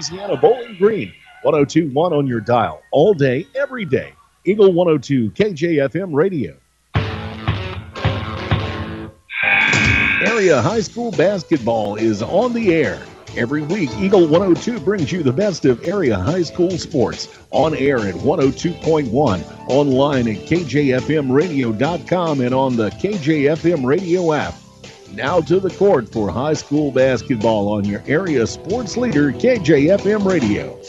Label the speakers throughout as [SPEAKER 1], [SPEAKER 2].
[SPEAKER 1] Louisiana Bowling Green. 102.1 on your dial. All day, every day. Eagle 102 KJFM Radio. Area high school basketball is on the air. Every week, Eagle 102 brings you the best of area high school sports. On air at 102.1, online at kjfmradio.com, and on the KJFM radio app. Now to the court for high school basketball on your area sports leader, KJFM Radio.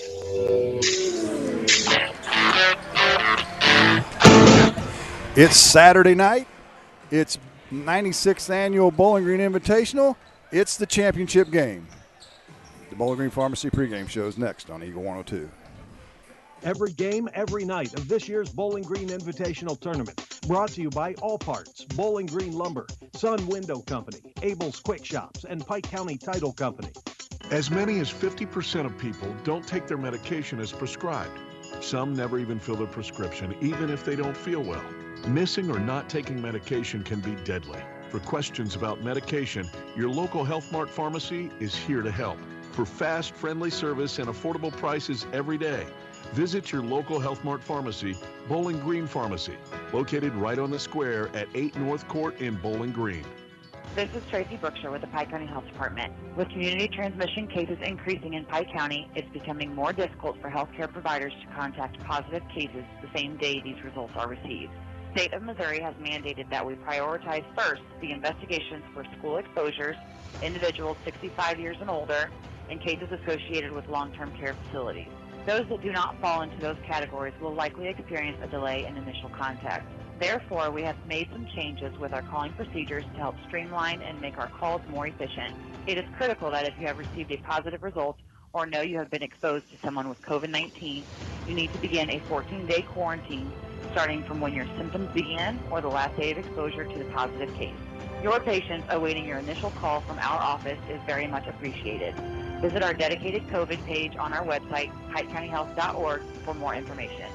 [SPEAKER 2] It's Saturday night. It's 96th Annual Bowling Green Invitational. It's the championship game. The Bowling Green Pharmacy pregame show is next on Eagle 102.
[SPEAKER 3] Every game, every night of this year's Bowling Green Invitational Tournament. Brought to you by All Parts, Bowling Green Lumber, Sun Window Company, Abel's Quick Shops, and Pike County Title Company.
[SPEAKER 4] As many as 50% of people don't take their medication as prescribed. Some never even fill their prescription, even if they don't feel well. Missing or not taking medication can be deadly. For questions about medication, your local Health Mart pharmacy is here to help. For fast, friendly service and affordable prices every day, visit your local Health Mart pharmacy, Bowling Green Pharmacy, located right on the square at 8 North Court in Bowling Green.
[SPEAKER 5] This is Tracy Brookshire with the Pike County Health Department. With community transmission cases increasing in Pike County, it's becoming more difficult for healthcare providers to contact positive cases the same day these results are received. The state of Missouri has mandated that we prioritize first the investigations for school exposures, individuals 65 years and older, and cases associated with long-term care facilities. Those that do not fall into those categories will likely experience a delay in initial contact. Therefore, we have made some changes with our calling procedures to help streamline and make our calls more efficient. It is critical that if you have received a positive result or know you have been exposed to someone with COVID-19, you need to begin a 14-day quarantine starting from when your symptoms began or the last day of exposure to the positive case. Your patience awaiting your initial call from our office is very much appreciated. Visit our dedicated COVID page on our website, pikecountyhealth.org, for more information.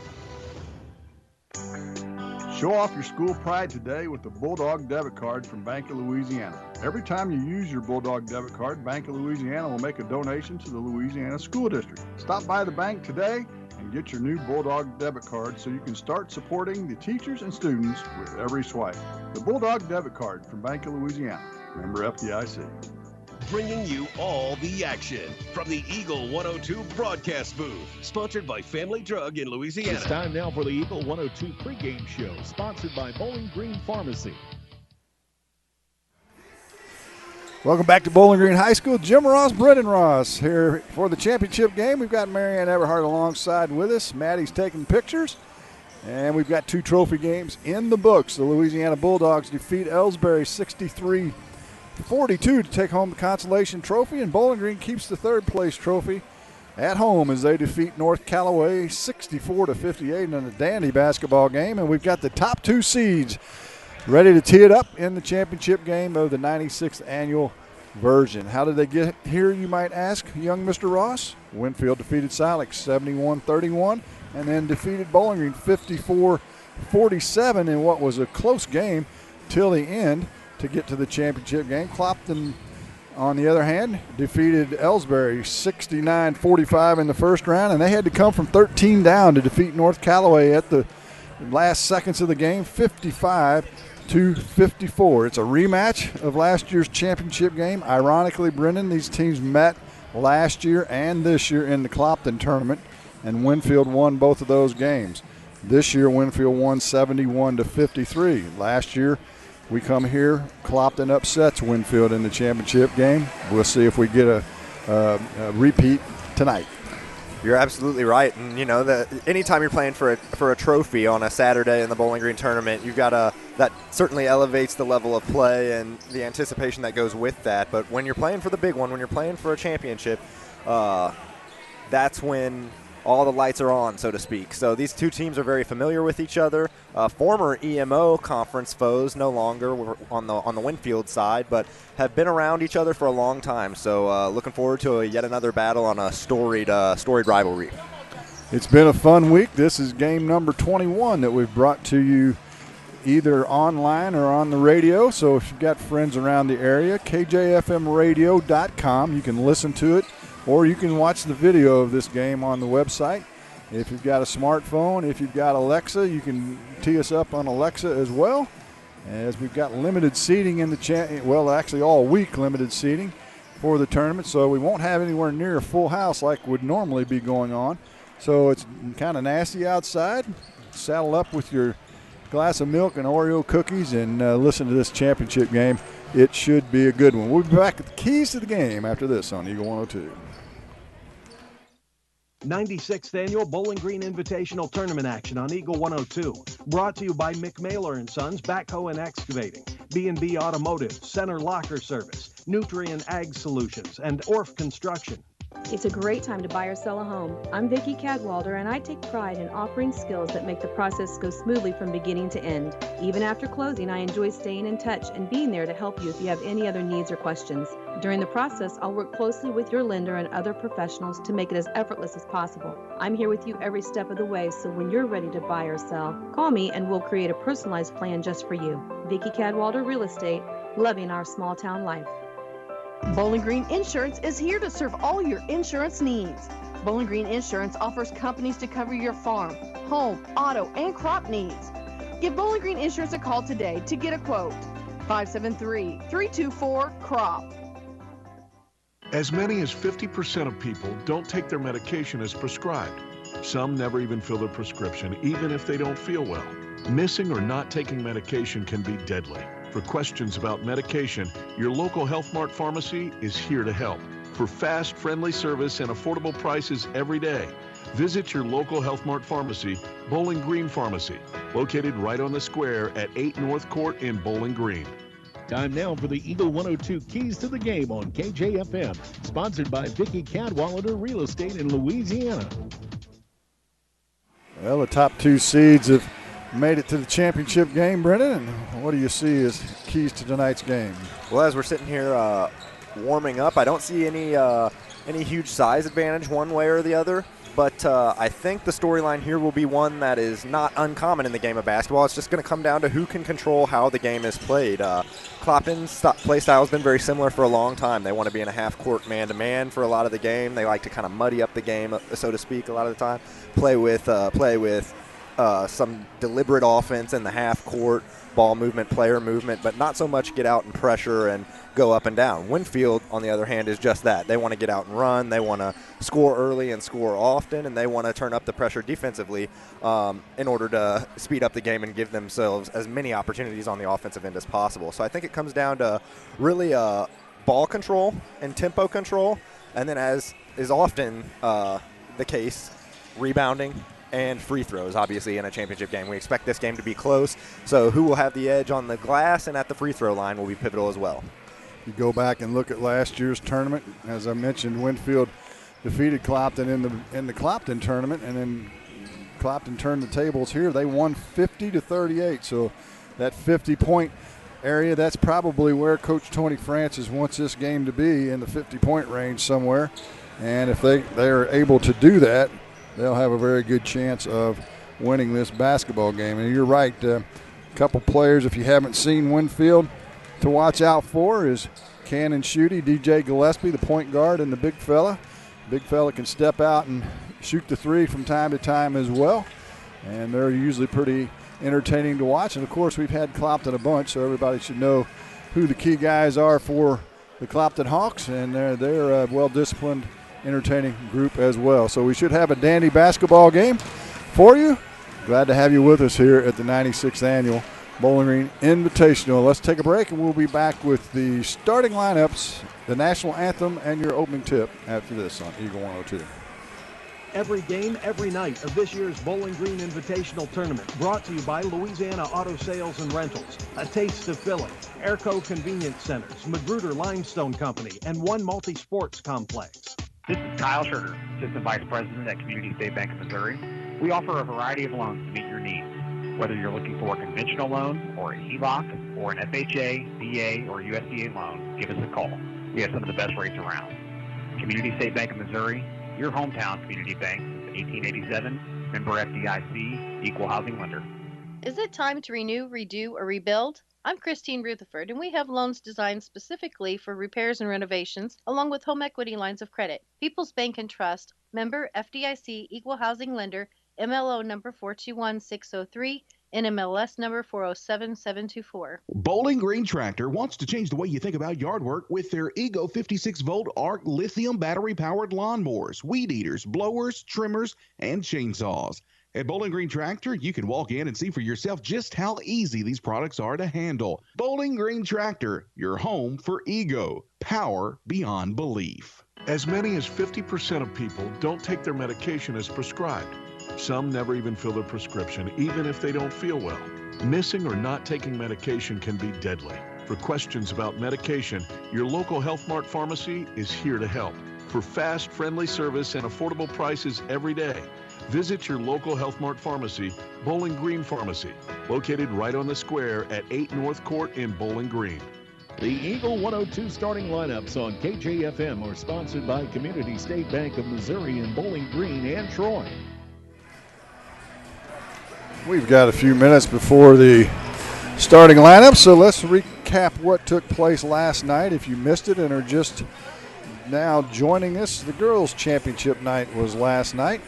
[SPEAKER 2] Show off your school pride today with the Bulldog debit card from Bank of Louisiana. Every time you use your Bulldog debit card, Bank of Louisiana will make a donation to the Louisiana School District. Stop by the bank today and get your new Bulldog debit card so you can start supporting the teachers and students with every swipe. The Bulldog debit card from Bank of Louisiana. Member FDIC.
[SPEAKER 6] Bringing you all the action from the Eagle 102 broadcast booth, sponsored by Family Drug in Louisiana.
[SPEAKER 1] It's time now for the Eagle 102 pregame show, sponsored by Bowling Green Pharmacy.
[SPEAKER 2] Welcome back to Bowling Green High School. Jim Ross, Brendan Ross here for the championship game. We've got Marianne Everhart alongside with us. Maddie's taking pictures. And we've got two trophy games in the books. The Louisiana Bulldogs defeat Ellsbury 63-42 to take home the consolation trophy, and Bowling Green keeps the third place trophy at home as they defeat North Callaway 64-58 in a dandy basketball game. And we've got the top two seeds ready to tee it up in the championship game of the 96th annual version. How did they get here, you might ask, young Mr. Ross? Winfield defeated Silex 71-31 and then defeated Bowling Green 54-47 in what was a close game till the end to get to the championship game. Clopton, on the other hand, defeated Ellsbury 69-45 in the first round, and they had to come from 13 down to defeat North Callaway at the last seconds of the game, 55-54. It's a rematch of last year's championship game. Ironically, Brendan, these teams met last year and this year in the Clopton tournament, and Winfield won both of those games. This year, Winfield won 71-53. Last year, we come here, Clopton upsets Winfield in the championship game. We'll see if we get a repeat tonight.
[SPEAKER 7] You're absolutely right, and you know that anytime you're playing for a trophy on a Saturday in the Bowling Green tournament, you've got that certainly elevates the level of play and the anticipation that goes with that. But when you're playing for the big one, when you're playing for a championship, that's when all the lights are on, so to speak. So these two teams are very familiar with each other. Former EMO conference foes, no longer on the Winfield side, but have been around each other for a long time. So looking forward to yet another battle on a storied rivalry.
[SPEAKER 2] It's been a fun week. This is game number 21 that we've brought to you either online or on the radio. So if you've got friends around the area, kjfmradio.com, you can listen to it or you can watch the video of this game on the website. If you've got a smartphone, if you've got Alexa, you can tee us up on Alexa as well, as we've got limited seating in the well, actually all week limited seating for the tournament, so we won't have anywhere near a full house like would normally be going on. So it's kind of nasty outside. Saddle up with your glass of milk and Oreo cookies and listen to this championship game. It should be a good one. We'll be back with the keys to the game after this on Eagle 102.
[SPEAKER 3] 96th Annual Bowling Green Invitational Tournament action on Eagle 102. Brought to you by McMailer & Sons Backhoe and Excavating, B&B Automotive, Center Locker Service, Nutrien Ag Solutions, and Orff Construction.
[SPEAKER 8] It's a great time to buy or sell a home. I'm Vicki Cadwalder, and I take pride in offering skills that make the process go smoothly from beginning to end. Even after closing, I enjoy staying in touch and being there to help you if you have any other needs or questions. During the process, I'll work closely with your lender and other professionals to make it as effortless as possible. I'm here with you every step of the way, so when you're ready to buy or sell, call me and we'll create a personalized plan just for you. Vicki Cadwalder Real Estate, loving our small town life.
[SPEAKER 9] Bowling Green Insurance is here to serve all your insurance needs. Bowling Green Insurance offers companies to cover your farm, home, auto, and crop needs. Give Bowling Green Insurance a call today to get a quote. 573-324-CROP.
[SPEAKER 4] As many as 50% of people don't take their medication as prescribed. Some never even fill their prescription, even if they don't feel well. Missing or not taking medication can be deadly. For questions about medication, your local Health Mart pharmacy is here to help. For fast, friendly service and affordable prices every day, visit your local Health Mart pharmacy, Bowling Green Pharmacy, located right on the square at 8 North Court in Bowling Green.
[SPEAKER 1] Time now for the Eagle 102 Keys to the Game on KJFM, sponsored by Vicki Cadwalder Real Estate in Louisiana.
[SPEAKER 2] Well, the top two seeds have made it to the championship game, Brendan, and what do you see as keys to tonight's game?
[SPEAKER 7] Well, as we're sitting here warming up, I don't see any huge size advantage one way or the other, but I think the storyline here will be one that is not uncommon in the game of basketball. It's just going to come down to who can control how the game is played. Clopton's play style has been very similar for a long time. They want to be in a half-court man-to-man for a lot of the game. They like to kind of muddy up the game, so to speak, a lot of the time. Play with some deliberate offense in the half court, ball movement, player movement, but not so much get out and pressure and go up and down. Winfield, on the other hand, is just that. They want to get out and run. They want to score early and score often, and they want to turn up the pressure defensively in order to speed up the game and give themselves as many opportunities on the offensive end as possible. So I think it comes down to really ball control and tempo control, and then, as is often the case, rebounding and free throws, obviously, in a championship game. We expect this game to be close, so who will have the edge on the glass and at the free throw line will be pivotal as well.
[SPEAKER 2] You go back and look at last year's tournament. As I mentioned, Winfield defeated Clopton in the Clopton tournament, and then Clopton turned the tables here. They won 50-38, so that 50-point area, that's probably where Coach Tony Francis wants this game to be, in the 50-point range somewhere. And if they are able to do that, they'll have a very good chance of winning this basketball game. And you're right, a couple players, if you haven't seen Winfield, to watch out for is Cannon Shooty, DJ Gillespie, the point guard, and the big fella. Big fella can step out and shoot the three from time to time as well. And they're usually pretty entertaining to watch. And, of course, we've had Clopton a bunch, so everybody should know who the key guys are for the Clopton Hawks. And they're a well-disciplined, entertaining group as well. So we should have a dandy basketball game for you. Glad to have you with us here at the 96th Annual Bowling Green Invitational. Let's take a break, and we'll be back with the starting lineups, the national anthem, and your opening tip after this on Eagle 102.
[SPEAKER 3] Every game, every night of this year's Bowling Green Invitational Tournament, brought to you by Louisiana Auto Sales and Rentals, A Taste of Philly, Airco Convenience Centers, Magruder Limestone Company, and One Multi-Sports Complex.
[SPEAKER 10] This is Kyle Sugar, Assistant Vice President at Community State Bank of Missouri. We offer a variety of loans to meet your needs. Whether you're looking for a conventional loan or a HELOC or an FHA, VA, or USDA loan, give us a call. We have some of the best rates around. Community State Bank of Missouri, your hometown community bank since 1887, member FDIC, equal housing lender.
[SPEAKER 9] Is it time to renew, redo, or rebuild? I'm Christine Rutherford, and we have loans designed specifically for repairs and renovations, along with home equity lines of credit. People's Bank and Trust, member FDIC, equal housing lender, MLO number 421603, NMLS number 407724.
[SPEAKER 11] Bowling Green Tractor wants to change the way you think about yard work with their Ego 56-volt ARC lithium battery-powered lawnmowers, weed eaters, blowers, trimmers, and chainsaws. At Bowling Green Tractor, you can walk in and see for yourself just how easy these products are to handle. Bowling Green Tractor, your home for Ego. Power beyond belief.
[SPEAKER 4] As many as 50% of people don't take their medication as prescribed. Some never even fill their prescription, even if they don't feel well. Missing or not taking medication can be deadly. For questions about medication, your local Health Mart pharmacy is here to help. For fast, friendly service and affordable prices every day, visit your local Health Mart pharmacy, Bowling Green Pharmacy, located right on the square at 8 North Court in Bowling Green.
[SPEAKER 1] The Eagle 102 starting lineups on KJFM are sponsored by Community State Bank of Missouri in Bowling Green and Troy.
[SPEAKER 2] We've got a few minutes before the starting lineup, so let's recap what took place last night. If you missed it and are just now joining us, the girls' championship night was last night,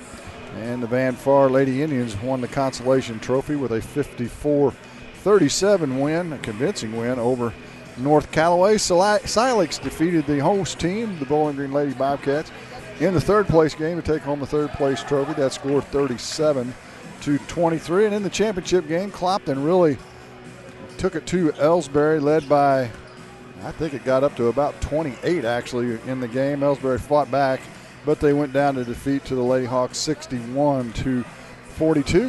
[SPEAKER 2] and the Van Far Lady Indians won the consolation trophy with a 54-37 win, a convincing win over North Callaway. Silex defeated the host team, the Bowling Green Lady Bobcats, in the third place game to take home the third place trophy. That scored 37-23. And in the championship game, Clopton really took it to Ellsbury, led by, I think it got up to about 28 actually in the game. Ellsbury fought back, but they went down to defeat to the Lady Hawks 61-42.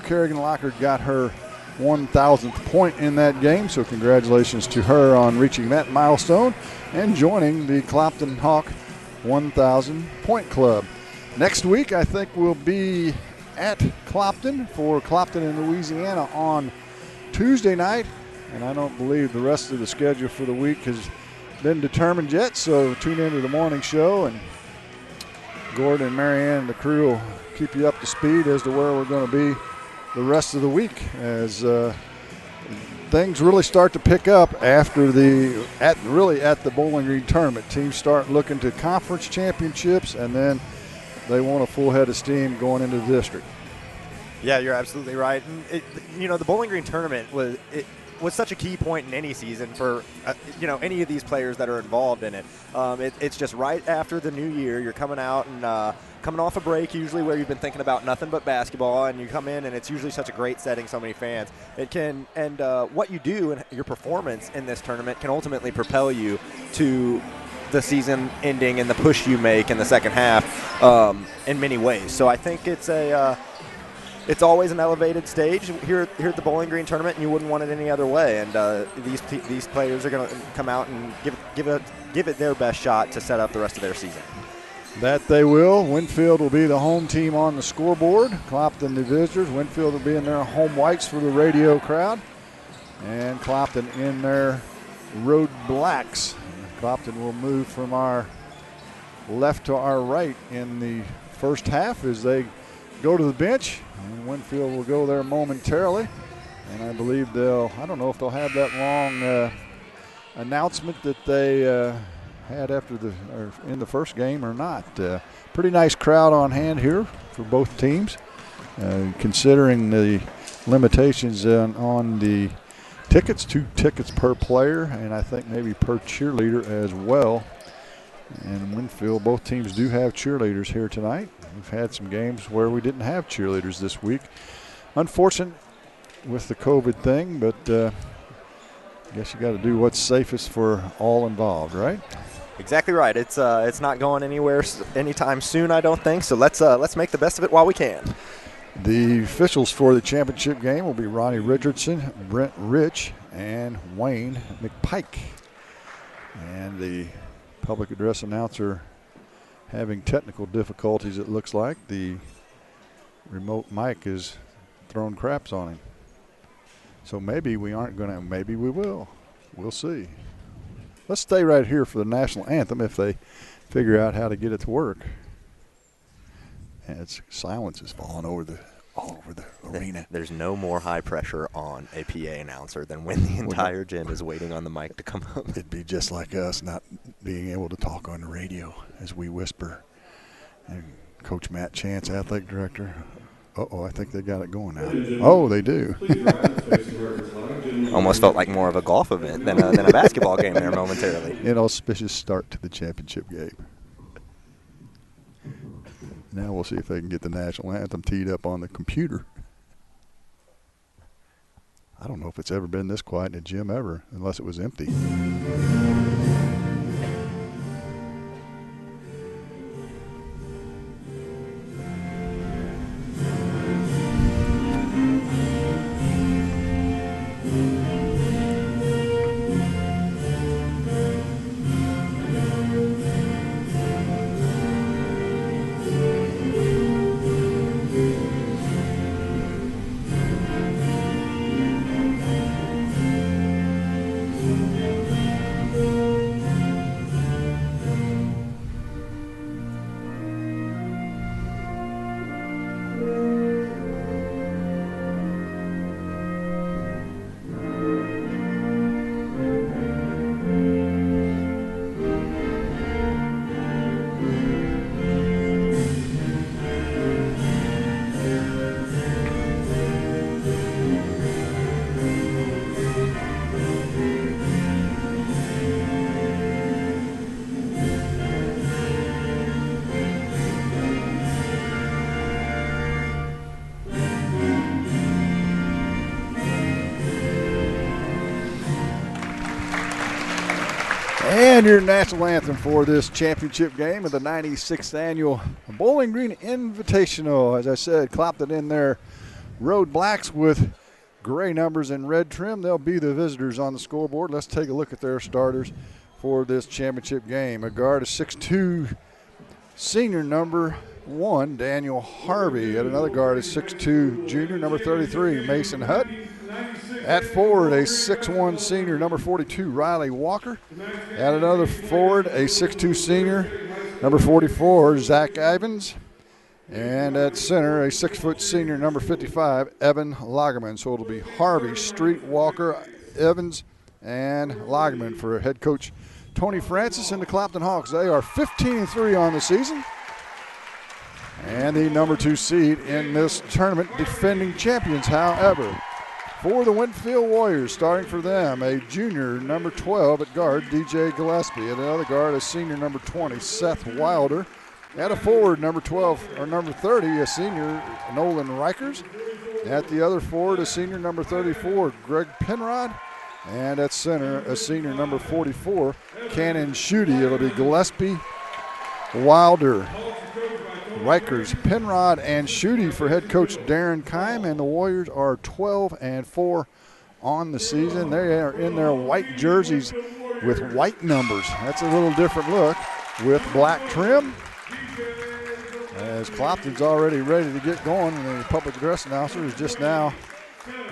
[SPEAKER 2] Kerrigan Lockard got her 1,000th point in that game, so congratulations to her on reaching that milestone and joining the Clopton Hawk 1,000 point club. Next week, I think we'll be at Clopton for Clopton in Louisiana on Tuesday night, and I don't believe the rest of the schedule for the week has been determined yet, so tune into the morning show, and Gordon and Marianne and the crew will keep you up to speed as to where we're going to be the rest of the week as things really start to pick up after at the Bowling Green tournament. Teams start looking to conference championships, and then they want a full head of steam going into the district.
[SPEAKER 7] Yeah, you're absolutely right. And the Bowling Green tournament was such a key point in any season for any of these players that are involved in it. It's just right after the new year. You're coming out and coming off a break usually where you've been thinking about nothing but basketball, and you come in and it's usually such a great setting, so many fans. It can, and what you do and your performance in this tournament can ultimately propel you to the season ending and the push you make in the second half in many ways. So I think it's always an elevated stage here at the Bowling Green tournament, and you wouldn't want it any other way. And these players are going to come out and give it their best shot to set up the rest of their season.
[SPEAKER 2] That they will. Winfield will be the home team on the scoreboard. Clopton the visitors. Winfield will be in their home whites for the radio crowd, and Clopton in their road blacks. Clopton will move from our left to our right in the first half as they go to the bench, and Winfield will go there momentarily. And I believe I don't know if they'll have that long announcement that they had in the first game or not. Pretty nice crowd on hand here for both teams, considering the limitations on the tickets, 2 tickets per player, and I think maybe per cheerleader as well. And Winfield, both teams do have cheerleaders here tonight. We've had some games where we didn't have cheerleaders this week. Unfortunate with the COVID thing, but I guess you got to do what's safest for all involved, right?
[SPEAKER 7] Exactly right. It's not going anywhere anytime soon, I don't think. So let's make the best of it while we can.
[SPEAKER 2] The officials for the championship game will be Ronnie Richardson, Brent Rich, and Wayne McPike. And the public address announcer having technical difficulties, it looks like. The remote mic is throwing craps on him. So maybe we aren't going to, maybe we will. We'll see. Let's stay right here for the national anthem if they figure out how to get it to work. And silence is falling over all over the arena.
[SPEAKER 7] There's no more high pressure on a PA announcer than when the entire gym is waiting on the mic to come up.
[SPEAKER 2] It'd be just like us not being able to talk on the radio as we whisper. And Coach Matt Chance, athletic director. I think they got it going now. Oh, they do.
[SPEAKER 7] Almost felt like more of a golf event than a basketball game there momentarily.
[SPEAKER 2] An auspicious start to the championship game. Now we'll see if they can get the national anthem teed up on the computer. I don't know if it's ever been this quiet in a gym ever, unless it was empty. And your national anthem for this championship game of the 96th annual Bowling Green Invitational. As I said, Clopton in their road blacks with gray numbers and red trim. They'll be the visitors on the scoreboard. Let's take a look at their starters for this championship game. A guard is 6'2", senior number 1, Daniel Harvey. At another guard is 6'2", junior number 33, Mason Hutt. At forward, a 6'1", senior, number 42, Riley Walker. At another forward, a 6'2", senior, number 44, Zach Ivins. And at center, a 6-foot senior, number 55, Evan Lagerman. So it'll be Harvey, Street, Walker, Evans, and Lagerman for head coach Tony Francis and the Clopton Hawks. They are 15-3 on the season. And the number 2 seed in this tournament, defending champions, however. For the Winfield Warriors, starting for them, a junior, number 12 at guard, DJ Gillespie. At another guard, a senior, number 20, Seth Wilder. At a forward, number 12, or number 30, a senior, Nolan Rikers. At the other forward, a senior, number 34, Greg Penrod. And at center, a senior, number 44, Cannon Schutte. It'll be Gillespie, Wilder, Rikers, Penrod, and Schutte for head coach Darren Kime, and the Warriors are 12-4 on the season. They are in their white jerseys with white numbers. That's a little different look with black trim. As Clopton's already ready to get going, and the public address announcer is just now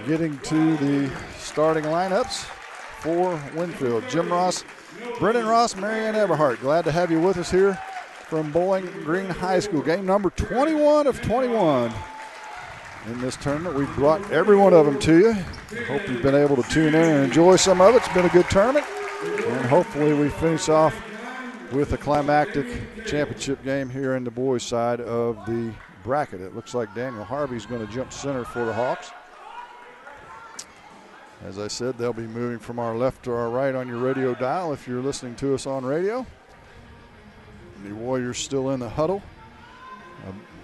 [SPEAKER 2] getting to the starting lineups for Winfield. Jim Ross, Brendan Ross, Marianne Everhart, glad to have you with us here from Bowling Green High School. Game number 21 of 21 in this tournament. We've brought every one of them to you. Hope you've been able to tune in and enjoy some of it. It's been a good tournament, and hopefully we finish off with a climactic championship game here in the boys' side of the bracket. It looks like Daniel Harvey's going to jump center for the Hawks. As I said, they'll be moving from our left to our right on your radio dial if you're listening to us on radio. The Warriors still in the huddle,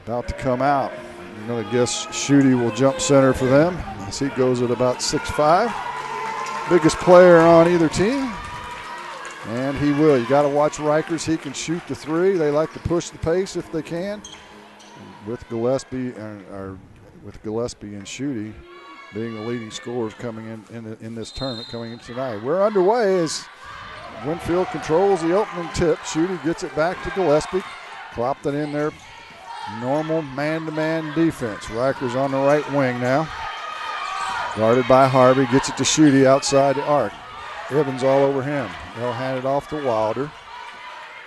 [SPEAKER 2] about to come out. I'm going to guess Schutte will jump center for them as he goes at about 6'5". Biggest player on either team, and he will. You got to watch Rikers. He can shoot the three. They like to push the pace if they can. With Gillespie and Schutte being the leading scorers coming in this tournament coming in tonight. We're underway as Winfield controls the opening tip. Schutte gets it back to Gillespie. Clopton in their normal man-to-man defense. Rikers on the right wing now. Guarded by Harvey. Gets it to Schutte outside the arc. Evans all over him. They'll hand it off to Wilder.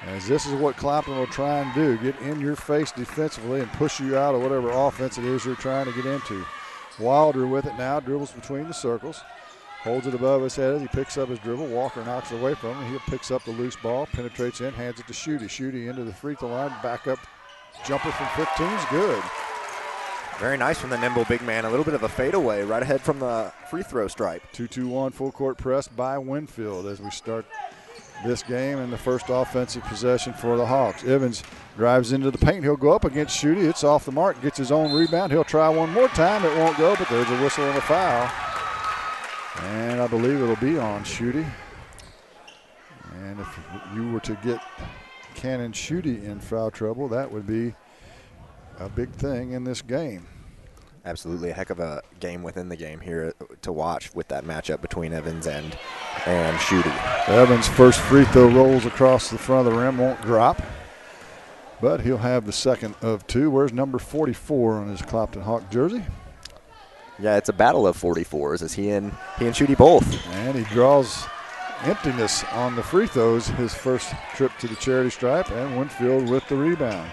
[SPEAKER 2] as this is what Clopton will try and do, get in your face defensively and push you out of whatever offense it is you're trying to get into. Wilder with it now, dribbles between the circles, holds it above his head as he picks up his dribble. Walker knocks it away from him. He picks up the loose ball, penetrates in, hands it to Schutte. Schutte into the free throw line, back up jumper from 15 is good.
[SPEAKER 7] Very nice from the nimble big man. A little bit of a fadeaway right ahead from the free throw stripe.
[SPEAKER 2] 2-2-1 full court press by Winfield as we start this game and the first offensive possession for the Hawks. Evans drives into the paint. He'll go up against Schutte. It's off the mark. Gets his own rebound. He'll try one more time. It won't go, but there's a whistle and a foul. And I believe it'll be on Schutte. And if you were to get Cannon Schutte in foul trouble, that would be a big thing in this game.
[SPEAKER 7] Absolutely a heck of a game within the game here to watch with that matchup between Evans and Schutte.
[SPEAKER 2] Evans' first free throw rolls across the front of the rim, won't drop, but he'll have the second of two. Where's number 44 on his Clopton Hawk jersey?
[SPEAKER 7] Yeah, it's a battle of 44s as he and Schutte both.
[SPEAKER 2] And he draws emptiness on the free throws, his first trip to the charity stripe, and Winfield with the rebound.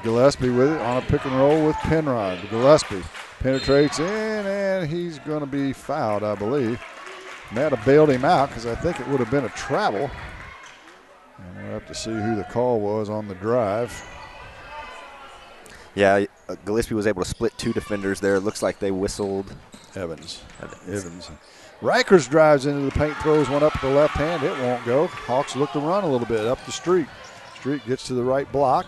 [SPEAKER 2] Gillespie with it on a pick and roll with Penrod. Gillespie penetrates in, and he's going to be fouled, I believe. Might have bailed him out because I think it would have been a travel. And we'll have to see who the call was on the drive.
[SPEAKER 7] Yeah, Gillespie was able to split two defenders there. It looks like they whistled
[SPEAKER 2] Evans. Rikers drives into the paint, throws one up to the left hand. It won't go. Hawks look to run a little bit up the street. Street gets to the right block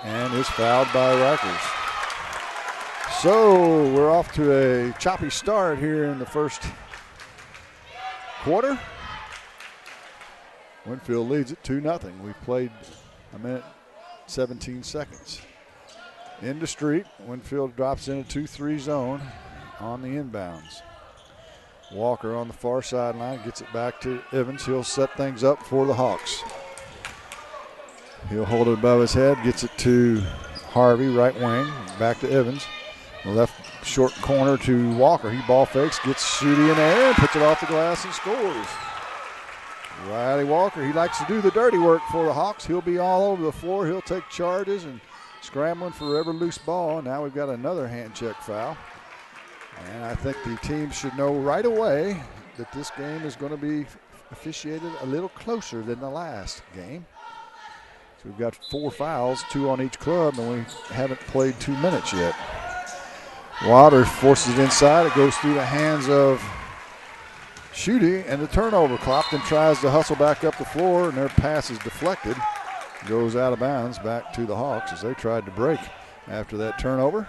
[SPEAKER 2] and is fouled by Rikers. So we're off to a choppy start here in the first quarter. Winfield leads it 2-0. We've played a minute, 17 seconds. Into Street. Winfield drops in a 2-3 zone on the inbounds. Walker on the far sideline gets it back to Evans. He'll set things up for the Hawks. He'll hold it above his head, gets it to Harvey, right wing, back to Evans. Left short corner to Walker. He ball fakes, gets Schutte in there, and puts it off the glass and scores. Riley Walker, he likes to do the dirty work for the Hawks. He'll be all over the floor. He'll take charges and scrambling for every loose ball. Now we've got another hand check foul. And I think the team should know right away that this game is going to be officiated a little closer than the last game. So we've got 4 fouls, 2 on each club, and we haven't played 2 minutes yet. Wilder forces it inside. It goes through the hands of Schutte, and the turnover. Clopton tries to hustle back up the floor, and their pass is deflected. Goes out of bounds back to the Hawks as they tried to break after that turnover.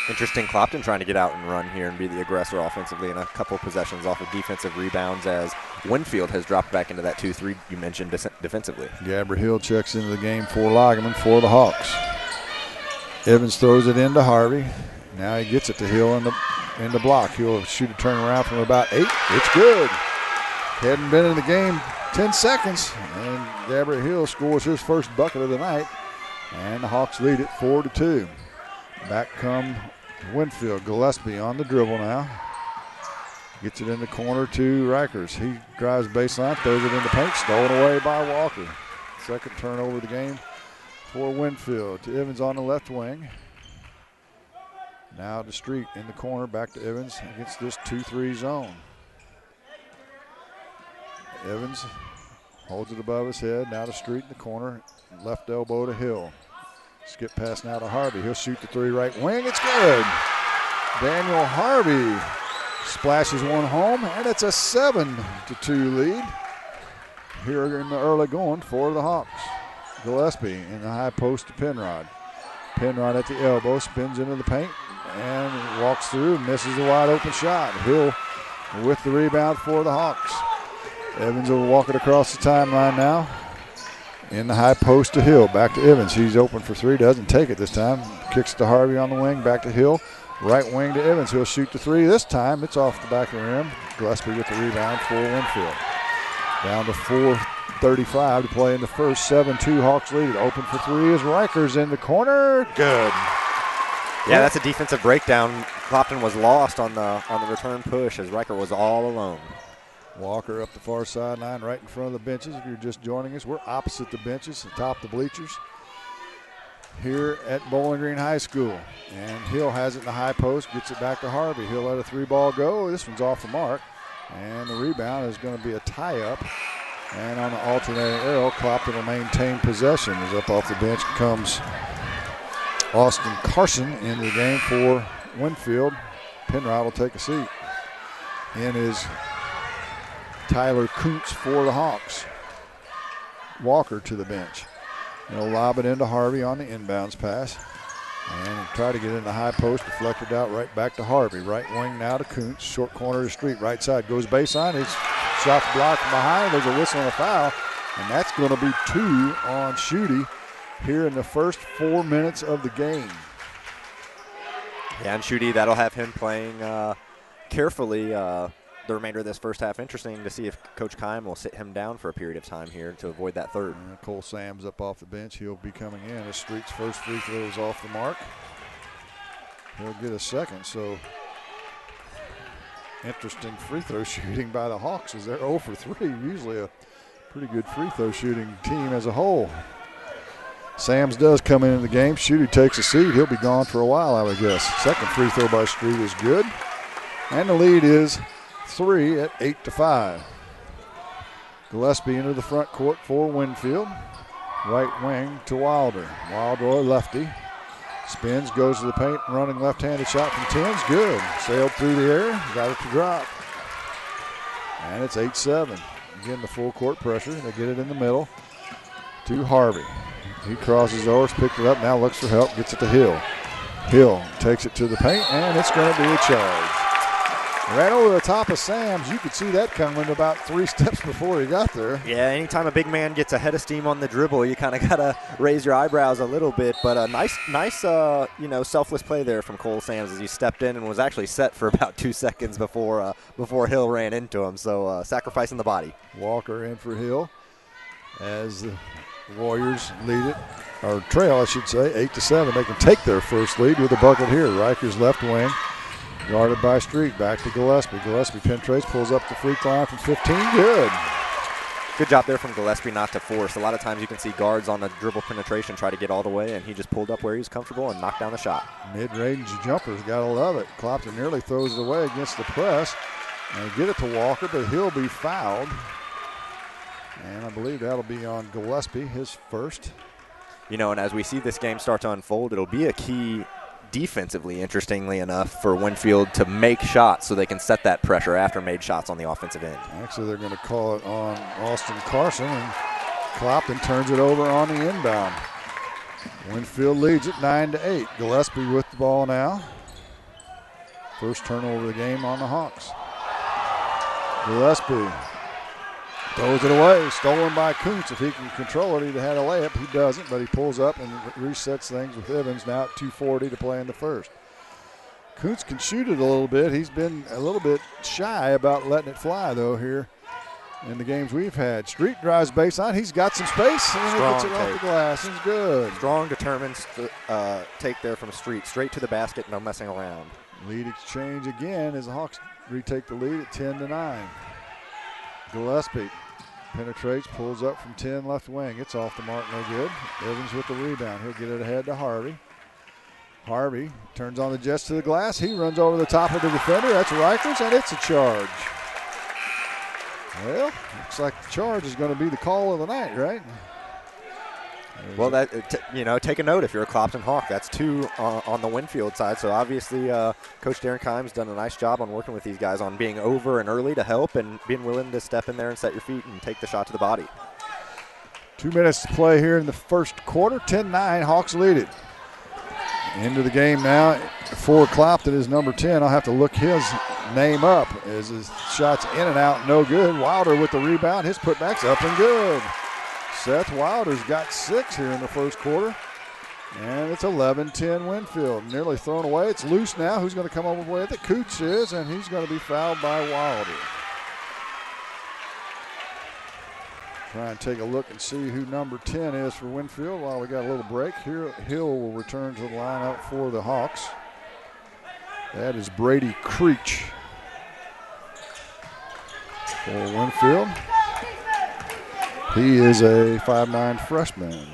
[SPEAKER 7] Interesting, Clopton trying to get out and run here and be the aggressor offensively in a couple possessions off of defensive rebounds as Winfield has dropped back into that 2-3 you mentioned defensively.
[SPEAKER 2] Gabriel Hill checks into the game for Lagerman for the Hawks. Evans throws it into Harvey. Now he gets it to Hill in the block. He'll shoot a turnaround from about 8. It's good. Hadn't been in the game 10 seconds, and Gabriel Hill scores his first bucket of the night, and the Hawks lead it 4-2. Back come Winfield. Gillespie on the dribble now. Gets it in the corner to Rikers. He drives baseline, throws it in the paint, stolen away by Walker. Second turnover of the game for Winfield. To Evans on the left wing. Now to Street in the corner, back to Evans against this 2-3 zone. Evans holds it above his head. Now to Street in the corner, left elbow to Hill. Skip pass now to Harvey. He'll shoot the 3 right wing. It's good. Daniel Harvey splashes one home, and it's a 7-2 lead here in the early going for the Hawks. Gillespie in the high post to Penrod. Penrod at the elbow, spins into the paint, and walks through and misses a wide open shot. Hill with the rebound for the Hawks. Evans will walk it across the timeline now. In the high post to Hill, back to Evans. He's open for 3, doesn't take it this time. Kicks to Harvey on the wing, back to Hill. Right wing to Evans. He'll shoot the 3 this time. It's off the back of the rim. Gillespie with the rebound for Winfield. Down to 4:35 to play in the first. 7-2 Hawks lead. Open for 3 is Rikers in the corner. Good.
[SPEAKER 7] Yeah, that's a defensive breakdown. Clopton was lost on the return push as Riker was all alone.
[SPEAKER 2] Walker up the far sideline right in front of the benches. If you're just joining us, we're opposite the benches, atop the bleachers here at Bowling Green High School. And Hill has it in the high post, gets it back to Harvey. He'll let a 3-ball go. This one's off the mark. And the rebound is going to be a tie-up. And on the alternating arrow, Clopton will maintain possession. As up off the bench comes Austin Carson into the game for Winfield. Penrod will take a seat. In is Tyler Kuntz for the Hawks. Walker to the bench. They'll lob it into Harvey on the inbounds pass. And try to get in the high post, deflected out right back to Harvey. Right wing now to Kuntz. Short corner of the street, right side. Goes baseline. His shot's blocked from behind. There's a whistle and a foul. And that's going to be 2 on Schutte here in the first 4 minutes of the game.
[SPEAKER 7] Yeah, and Schutte, that'll have him playing carefully the remainder of this first half. Interesting to see if Coach Keim will sit him down for a period of time here to avoid that third.
[SPEAKER 2] Cole Sam's up off the bench. He'll be coming in. As Street's first free throw is off the mark. He'll get a second. So interesting free throw shooting by the Hawks as they're 0 for 3. Usually a pretty good free throw shooting team as a whole. Sams does come into the game. Schutte takes a seat. He'll be gone for a while, I would guess. Second free throw by Street is good. And the lead is 3 at 8-5. Gillespie into the front court for Winfield. Right wing to Wilder. Wilder, lefty. Spins, goes to the paint, running left-handed shot from 10's good. Sailed through the air, got it to drop. And it's 8-7. Again, the full court pressure. They get it in the middle to Harvey. He crosses over, picks it up, now looks for help, gets it to Hill. Hill takes it to the paint, and it's going to be a charge. Right over the top of Sam's. You could see that coming about 3 steps before he got there.
[SPEAKER 7] Yeah, anytime a big man gets a head of steam on the dribble, you kind of got to raise your eyebrows a little bit. But a nice, selfless play there from Cole Sam's as he stepped in and was actually set for about 2 seconds before Hill ran into him. So sacrificing the body.
[SPEAKER 2] Walker in for Hill as the Warriors lead it, or trail, I should say, 8-7. They can take their first lead with a bucket here. Riker's left wing. Guarded by Street, back to Gillespie. Gillespie penetrates, pulls up the free throw line from 15, good.
[SPEAKER 7] Good job there from Gillespie not to force. A lot of times you can see guards on the dribble penetration try to get all the way, and he just pulled up where he was comfortable and knocked down the shot.
[SPEAKER 2] Mid-range jumpers, gotta love it. Clopton nearly throws it away against the press. And get it to Walker, but he'll be fouled. And I believe that'll be on Gillespie, his first.
[SPEAKER 7] And as we see this game start to unfold, it'll be a key defensively, interestingly enough, for Winfield to make shots so they can set that pressure after made shots on the offensive end.
[SPEAKER 2] Actually, they're going to call it on Austin Carson, and Clopton turns it over on the inbound. Winfield leads it 9-8. Gillespie with the ball now. First turnover of the game on the Hawks. Gillespie throws it away, stolen by Kuntz. If he can control it, he'd had a layup. He doesn't, but he pulls up and resets things with Evans now at 2:40 to play in the first. Kuntz can shoot it a little bit. He's been a little bit shy about letting it fly, though, here in the games we've had. Street drives baseline. He's got some space, and he gets it off the glass. It's good.
[SPEAKER 7] Strong, determined take there from Street. Straight to the basket, no messing around.
[SPEAKER 2] Lead exchange again as the Hawks retake the lead at 10-9. Gillespie penetrates, pulls up from 10 left wing. It's off the mark, no good. Evans with the rebound. He'll get it ahead to Harvey. Harvey turns on the jets to the glass. He runs over the top of the defender. That's Rikers, and it's a charge. Well, looks like the charge is going to be the call of the night, right?
[SPEAKER 7] Well, take a note if you're a Clopton Hawk. That's 2 on the Winfield side. So obviously, Coach Darren Keim's done a nice job on working with these guys on being over and early to help and being willing to step in there and set your feet and take the shot to the body.
[SPEAKER 2] 2 minutes to play here in the first quarter. 10-9, Hawks lead it. Into the game now for Clopton is number 10. I'll have to look his name up as his shot's in and out, no good. Wilder with the rebound. His putback's up and good. Seth Wilder's got 6 here in the first quarter. And it's 11-10 Winfield. Nearly thrown away. It's loose now. Who's going to come over with it? Coots is, and he's going to be fouled by Wilder. Try and take a look and see who number 10 is for Winfield while we got a little break. Here, Hill will return to the lineup for the Hawks. That is Brady Creech. for Winfield. He is a 5'9" freshman.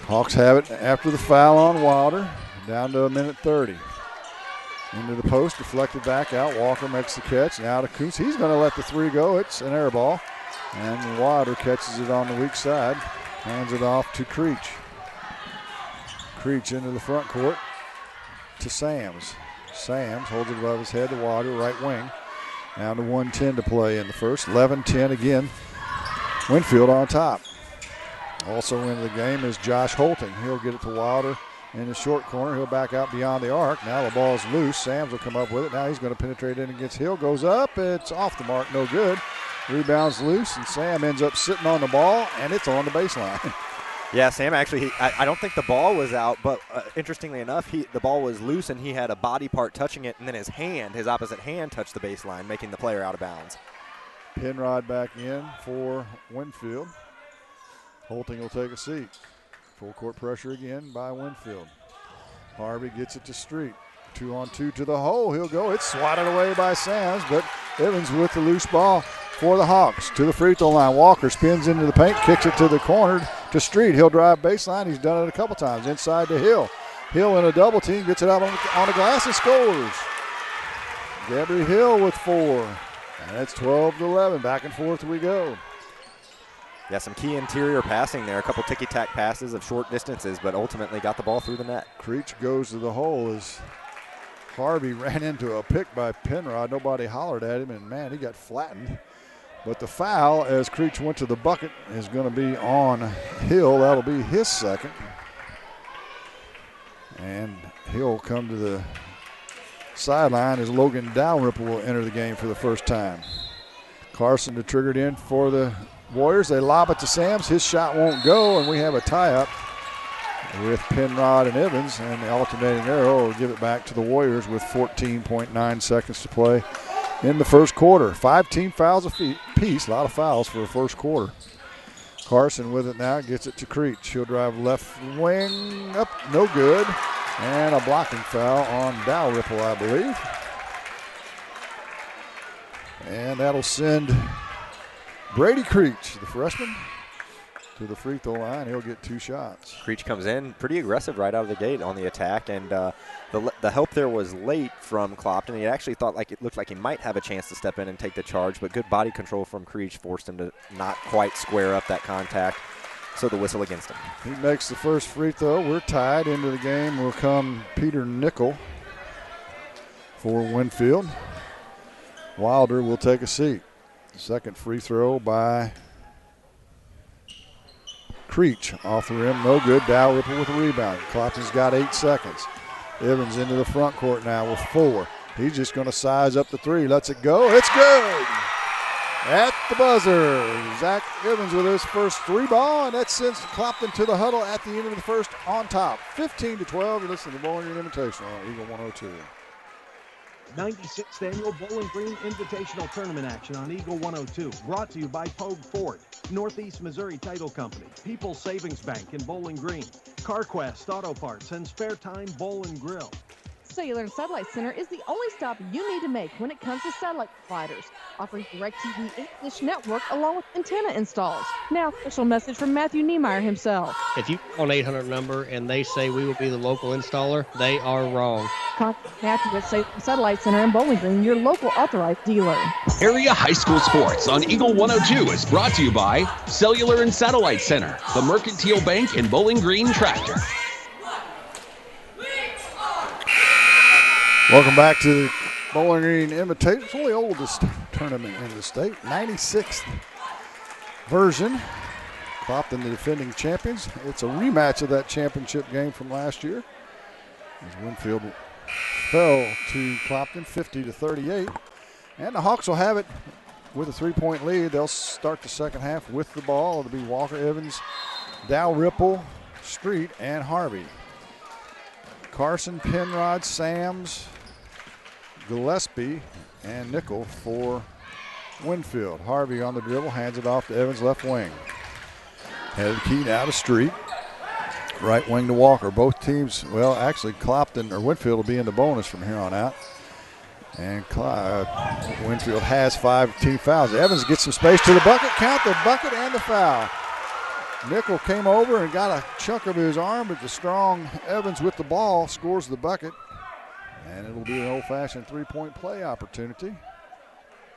[SPEAKER 2] Hawks have it after the foul on Wilder, down to 1:30. Into the post, deflected back out. Walker makes the catch. Now to Kuntz. He's going to let the three go. It's an air ball. And Wilder catches it on the weak side. Hands it off to Creech. Creech into the front court to Sams. Sams holds it above his head to Wilder, right wing. Down to 1:10 to play in the first. 11-10 again. Winfield on top. Also into the game is Josh Holting. He'll get it to Wilder in the short corner. He'll back out beyond the arc. Now the ball's loose. Sams will come up with it. Now he's going to penetrate in against Hill. Goes up. It's off the mark. No good. Rebounds loose, and Sam ends up sitting on the ball, and it's on the baseline.
[SPEAKER 7] Yeah, Sam actually, I don't think the ball was out, but interestingly enough, the ball was loose, and he had a body part touching it, and then his opposite hand touched the baseline, making the player out of bounds.
[SPEAKER 2] Penrod back in for Winfield. Holting will take a seat. Full court pressure again by Winfield. Harvey gets it to Street. 2-on-2 to the hole. He'll go. It's swatted away by Sams, but Evans with the loose ball for the Hawks to the free throw line. Walker spins into the paint, kicks it to the corner to Street. He'll drive baseline. He's done it a couple times. Inside to Hill. Hill in a double team, gets it out on the glass and scores. Gabby Hill with 4. And it's 12-11. Back and forth we go.
[SPEAKER 7] Yeah, some key interior passing there. A couple ticky-tack passes of short distances, but ultimately got the ball through the net.
[SPEAKER 2] Creech goes to the hole as Harvey ran into a pick by Penrod. Nobody hollered at him, and, man, he got flattened. But the foul, as Creech went to the bucket, is going to be on Hill. That'll be his second. And Hill come to the sideline as Logan Dalrymple will enter the game for the first time. Carson to triggered in for the Warriors. They lob it to Sams. His shot won't go, and we have a tie-up with Penrod and Evans, and the alternating arrow will give it back to the Warriors with 14.9 seconds to play in the first quarter. 5 team fouls apiece. A lot of fouls for the first quarter. Carson with it now, gets it to Creech. He'll drive left wing up, no good. And a blocking foul on Dalrymple, I believe. And that'll send Brady Creech, the freshman, to the free throw line. He'll get 2 shots.
[SPEAKER 7] Creech comes in pretty aggressive right out of the gate on the attack, and the help there was late from Clopton. He actually looked like he might have a chance to step in and take the charge, but good body control from Creech forced him to not quite square up that contact, so the whistle against him.
[SPEAKER 2] He makes the first free throw. We're tied. Into the game will come Peter Nickel for Winfield. Wilder will take a seat. Second free throw by Creech off the rim, no good. Dalrymple with a rebound. Clopton's got 8 seconds. Evans into the front court now with 4. He's just going to size up the 3. Lets it go. It's good. At the buzzer, Zach Evans with his first 3 ball, and that sends Clopton to the huddle at the end of the first on top. 15-12. You listen to the Bowling Green Invitational on Eagle 102.
[SPEAKER 3] 96th Annual Bowling Green Invitational Tournament action on Eagle 102. Brought to you by Pogue Ford, Northeast Missouri Title Company, People's Savings Bank in Bowling Green, CarQuest Auto Parts, and Spare Time Bowl and Grill.
[SPEAKER 9] Cellular and Satellite Center is the only stop you need to make when it comes to satellite providers, offering DirecTV 8-dish network along with antenna installs. Now, special message from Matthew Niemeyer himself.
[SPEAKER 12] If you call an 800 number and they say we will be the local installer, they are wrong.
[SPEAKER 9] Contact Matthew at Cellular Satellite Center in Bowling Green, your local authorized dealer.
[SPEAKER 13] Area High School Sports on Eagle 102 is brought to you by Cellular and Satellite Center, the Mercantile Bank and Bowling Green Tractor.
[SPEAKER 2] Welcome back to the Bowling Green Invitational. It's the oldest tournament in the state, 96th version. Clopton, the defending champions. It's a rematch of that championship game from last year, as Winfield fell to Clopton 50-38. And the Hawks will have it with a 3-point lead. They'll start the second half with the ball. It'll be Walker, Evans, Dalrymple, Street, and Harvey. Carson, Penrod, Sams, Gillespie, and Nickel for Winfield. Harvey on the dribble, hands it off to Evans, left wing. Headed key now to Street. Right wing to Walker. Both teams, well, actually Clopton or Winfield will be in the bonus from here on out. And Winfield has 5 team fouls. Evans gets some space to the bucket. Count the bucket and the foul. Nickel came over and got a chunk of his arm, but the strong Evans with the ball scores the bucket. And it'll be an old-fashioned three-point play opportunity.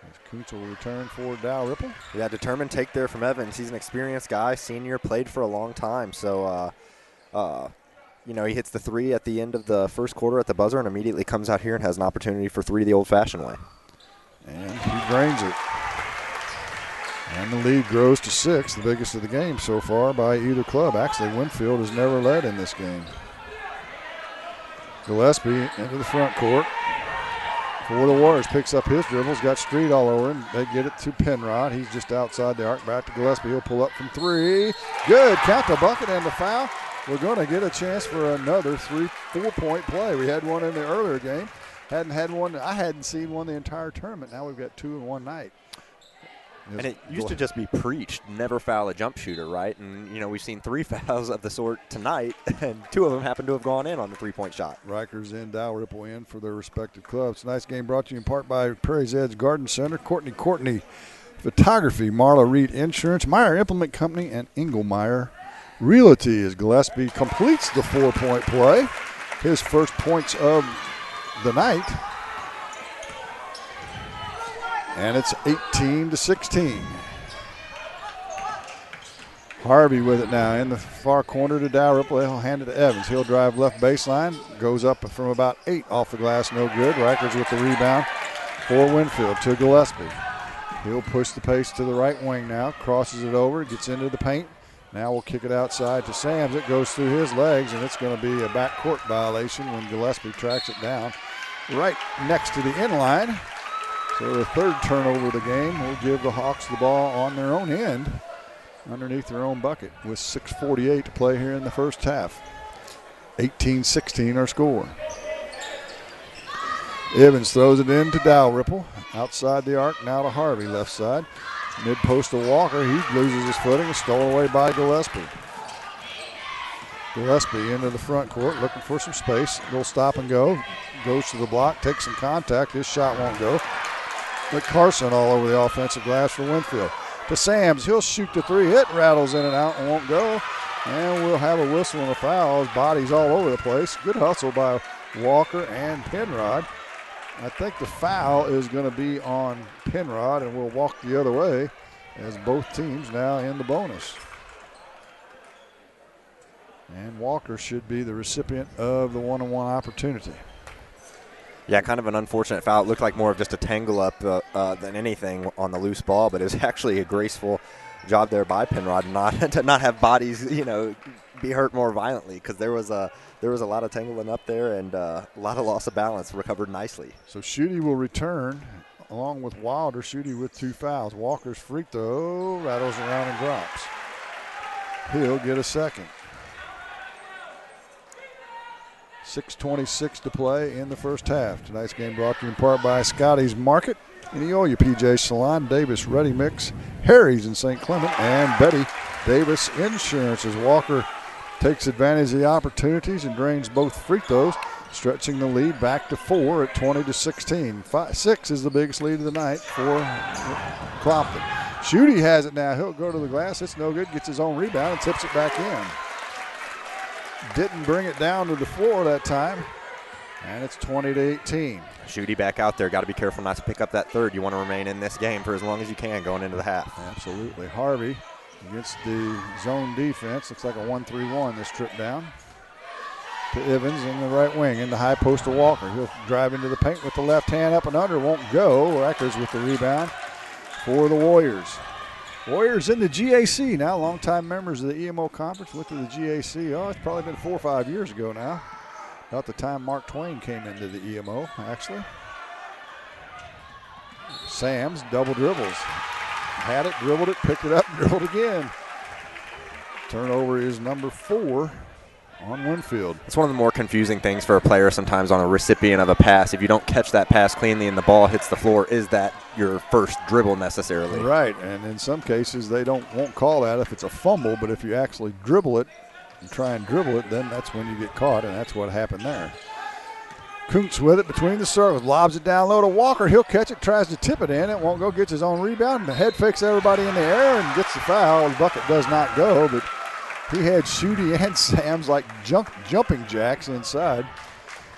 [SPEAKER 2] As Kuntz will return for Dalrymple.
[SPEAKER 7] Yeah, determined take there from Evans. He's an experienced guy, senior, played for a long time. So, you know, he hits the three at the end of the first quarter at the buzzer and immediately comes out here and has an opportunity for three the old-fashioned way.
[SPEAKER 2] And he drains it. And the lead grows to 6, the biggest of the game so far by either club. Actually, Winfield has never led in this game. Gillespie into the front court for the Warriors. Picks up his dribbles, got Street all over him. They get it to Penrod. He's just outside the arc. Back to Gillespie. He'll pull up from 3. Good. Count the bucket and the foul. We're going to get a chance for another 4-point play. We had one in the earlier game. Hadn't had one. I hadn't seen one the entire tournament. Now we've got 2 in one night.
[SPEAKER 7] And it used to just be preached, never foul a jump shooter, right? And, you know, we've seen 3 fouls of the sort tonight, and 2 of them happen to have gone in on the three-point shot.
[SPEAKER 2] Rikers in, Dalrymple in for their respective clubs. Tonight's game brought to you in part by Prairie's Edge Garden Center, Courtney Photography, Marla Reed Insurance, Meyer Implement Company, and Engelmeyer Realty as Gillespie completes the 4-point play. His first points of the night. And it's 18-16. Harvey with it now in the far corner to Dalrymple. He'll hand it to Evans. He'll drive left baseline. Goes up from about 8 off the glass. No good. Rikers with the rebound for Winfield to Gillespie. He'll push the pace to the right wing now. Crosses it over. Gets into the paint. Now we'll kick it outside to Sams. It goes through his legs, and it's going to be a backcourt violation when Gillespie tracks it down right next to the inline. So the third turnover of the game will give the Hawks the ball on their own end underneath their own bucket with 6:48 to play here in the first half. 18-16 our score. Evans throws it in to Dalrymple. Outside the arc, now to Harvey, left side. Mid-post to Walker. He loses his footing. It's stolen away by Gillespie. Gillespie into the front court looking for some space. Little stop and go. Goes to the block, takes some contact. His shot won't go. But Carson all over the offensive glass for Winfield. To Sams. He'll shoot the 3. It rattles in and out and won't go. And we'll have a whistle and a foul. His body's all over the place. Good hustle by Walker and Penrod. I think the foul is going to be on Penrod, and we'll walk the other way as both teams now in the bonus. And Walker should be the recipient of the one-on-one opportunity.
[SPEAKER 7] Yeah, kind of an unfortunate foul. It looked like more of just a tangle up than anything on the loose ball, but it was actually a graceful job there by Penrod to not have bodies, you know, be hurt more violently, because there was a lot of tangling up there and a lot of loss of balance. Recovered nicely.
[SPEAKER 2] So Schutte will return along with Wilder. Schutte with 2 fouls. Walker's free throw rattles around and drops. He'll get a second. 6:26 to play in the first half. Tonight's game brought to you in part by Scotty's Market, Neola PJ Salon, Davis Ready Mix, Harry's in St. Clement, and Betty Davis Insurance as Walker takes advantage of the opportunities and drains both free throws, stretching the lead back to 4 at 20-16. 6 is the biggest lead of the night for Clopton. Schutte has it now. He'll go to the glass. It's no good. Gets his own rebound and tips it back in. Didn't bring it down to the floor that time. And it's 20-18.
[SPEAKER 7] Schutte back out there. Got to be careful not to pick up that third. You want to remain in this game for as long as you can going into the half.
[SPEAKER 2] Absolutely. Harvey against the zone defense. Looks like a 1-3-1 this trip down. To Evans in the right wing. In the high post to Walker. He'll drive into the paint with the left hand up and under. Won't go. Rikers with the rebound for the Warriors. Warriors in the GAC now. Longtime members of the EMO conference. Went to the GAC. Oh, it's probably been 4 or 5 years ago now. About the time Mark Twain came into the EMO, actually. Sams double dribbles. Had it, dribbled it, picked it up, and dribbled again. Turnover is number 4 on Winfield.
[SPEAKER 7] It's one of the more confusing things for a player sometimes on a recipient of a pass. If you don't catch that pass cleanly and the ball hits the floor, is that your first dribble necessarily?
[SPEAKER 2] Right, and in some cases they won't call that if it's a fumble, but if you actually dribble it and try and dribble it, then that's when you get caught, and that's what happened there. Kuntz with it between the circles, lobs it down low to Walker. He'll catch it, tries to tip it in. It won't go, gets his own rebound. The head fakes everybody in the air and gets the foul. The bucket does not go, but he had Schutte and Sam's like jumping jacks inside.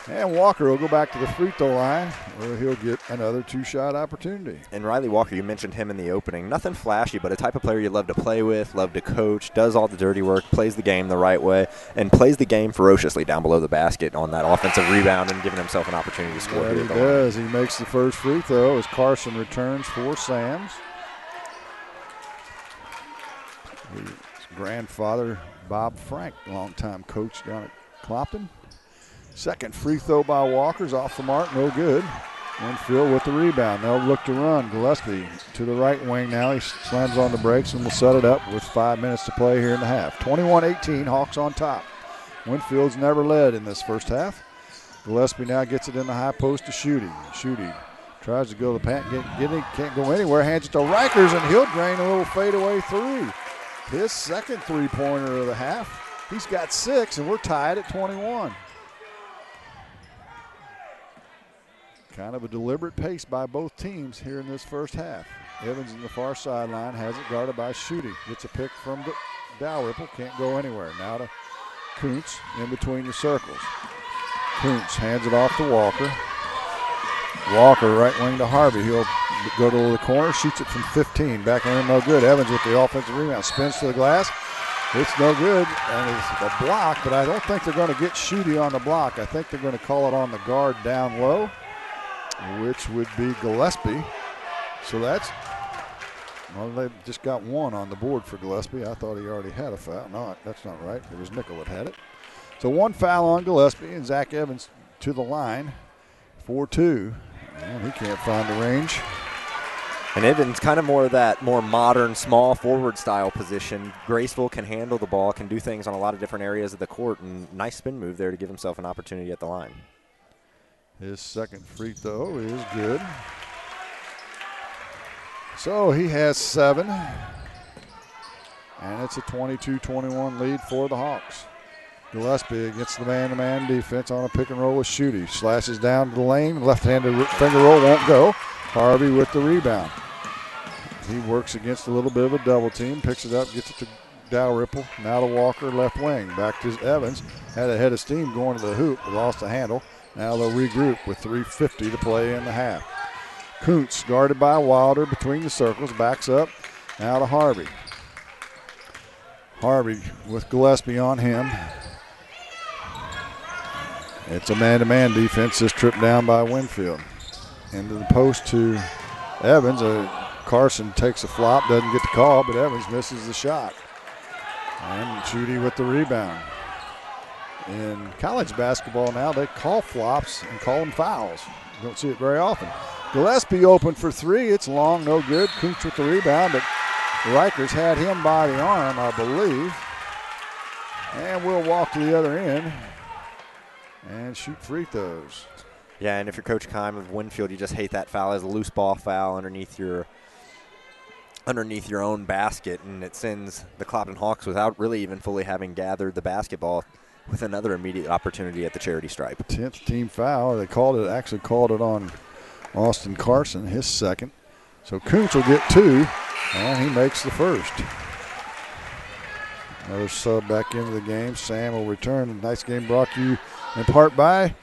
[SPEAKER 2] And Walker will go back to the free throw line where he'll get another two-shot opportunity.
[SPEAKER 7] And Riley Walker, you mentioned him in the opening. Nothing flashy, but a type of player you love to play with, love to coach, does all the dirty work, plays the game the right way, and plays the game ferociously down below the basket on that offensive rebound and giving himself an opportunity to score.
[SPEAKER 2] Yeah, he does. He makes the first free throw as Carson returns for Sam's. His grandfather, Bob Frank, longtime coach down at Clopton. Second free throw by Walker's off the mark, no good. Winfield with the rebound. They'll look to run. Gillespie to the right wing now. He slams on the brakes and will set it up with 5 minutes to play here in the half. 21-18, Hawks on top. Winfield's never led in this first half. Gillespie now gets it in the high post to Schutte. Schutte tries to go to the paint, get it, can't go anywhere. Hands it to Reichers, and he'll drain a little fadeaway three. His second three-pointer of the half. He's got 6, and we're tied at 21. Kind of a deliberate pace by both teams here in this first half. Evans in the far sideline has it guarded by Schutte. Gets a pick from Dalrymple, can't go anywhere. Now to Kuntz in between the circles. Kuntz hands it off to Walker. Walker right wing to Harvey. He'll go to the corner, shoots it from 15. Back in, no good. Evans with the offensive rebound, spins to the glass. It's no good, and it's a block, but I don't think they're going to get Schutte on the block. I think they're going to call it on the guard down low, which would be Gillespie. So that's, well, they just got one on the board for Gillespie. I thought he already had a foul. No, that's not right. It was Nickel that had it. So one foul on Gillespie, and Zach Evans to the line for 2. And he can't find the range.
[SPEAKER 7] And Evans kind of more of that more modern small forward style position. Graceful, can handle the ball, can do things on a lot of different areas of the court, and nice spin move there to give himself an opportunity at the line.
[SPEAKER 2] His second free throw is good. So he has 7. And it's a 22-21 lead for the Hawks. Gillespie against the man-to-man defense on a pick and roll with Schutte. Slashes down to the lane. Left-handed finger roll won't go. Harvey with the rebound. He works against a little bit of a double team. Picks it up, gets it to Dalrymple. Now to Walker, left wing. Back to Evans. Had a head of steam going to the hoop, but lost the handle. Now they'll regroup with 3:50 to play in the half. Kuntz guarded by Wilder between the circles, backs up. Now to Harvey. Harvey with Gillespie on him. It's a man-to-man defense, just tripped down by Winfield. Into the post to Evans. Carson takes a flop, doesn't get the call, but Evans misses the shot. And Schutte with the rebound. In college basketball now, they call flops and call them fouls. You don't see it very often. Gillespie open for 3. It's long, no good. Kuntz with the rebound, but Reichers had him by the arm, I believe. And we'll walk to the other end and shoot free throws.
[SPEAKER 7] Yeah, and if you're Coach Keim of Winfield, you just hate that foul as a loose ball foul underneath your own basket, and it sends the Clopton Hawks without really even fully having gathered the basketball with another immediate opportunity at the charity stripe.
[SPEAKER 2] 10th team foul. They called it on Austin Carson, his second. So Kuntz will get 2, and he makes the first. Another sub back into the game. Sam will return. Nice game brought to you in part by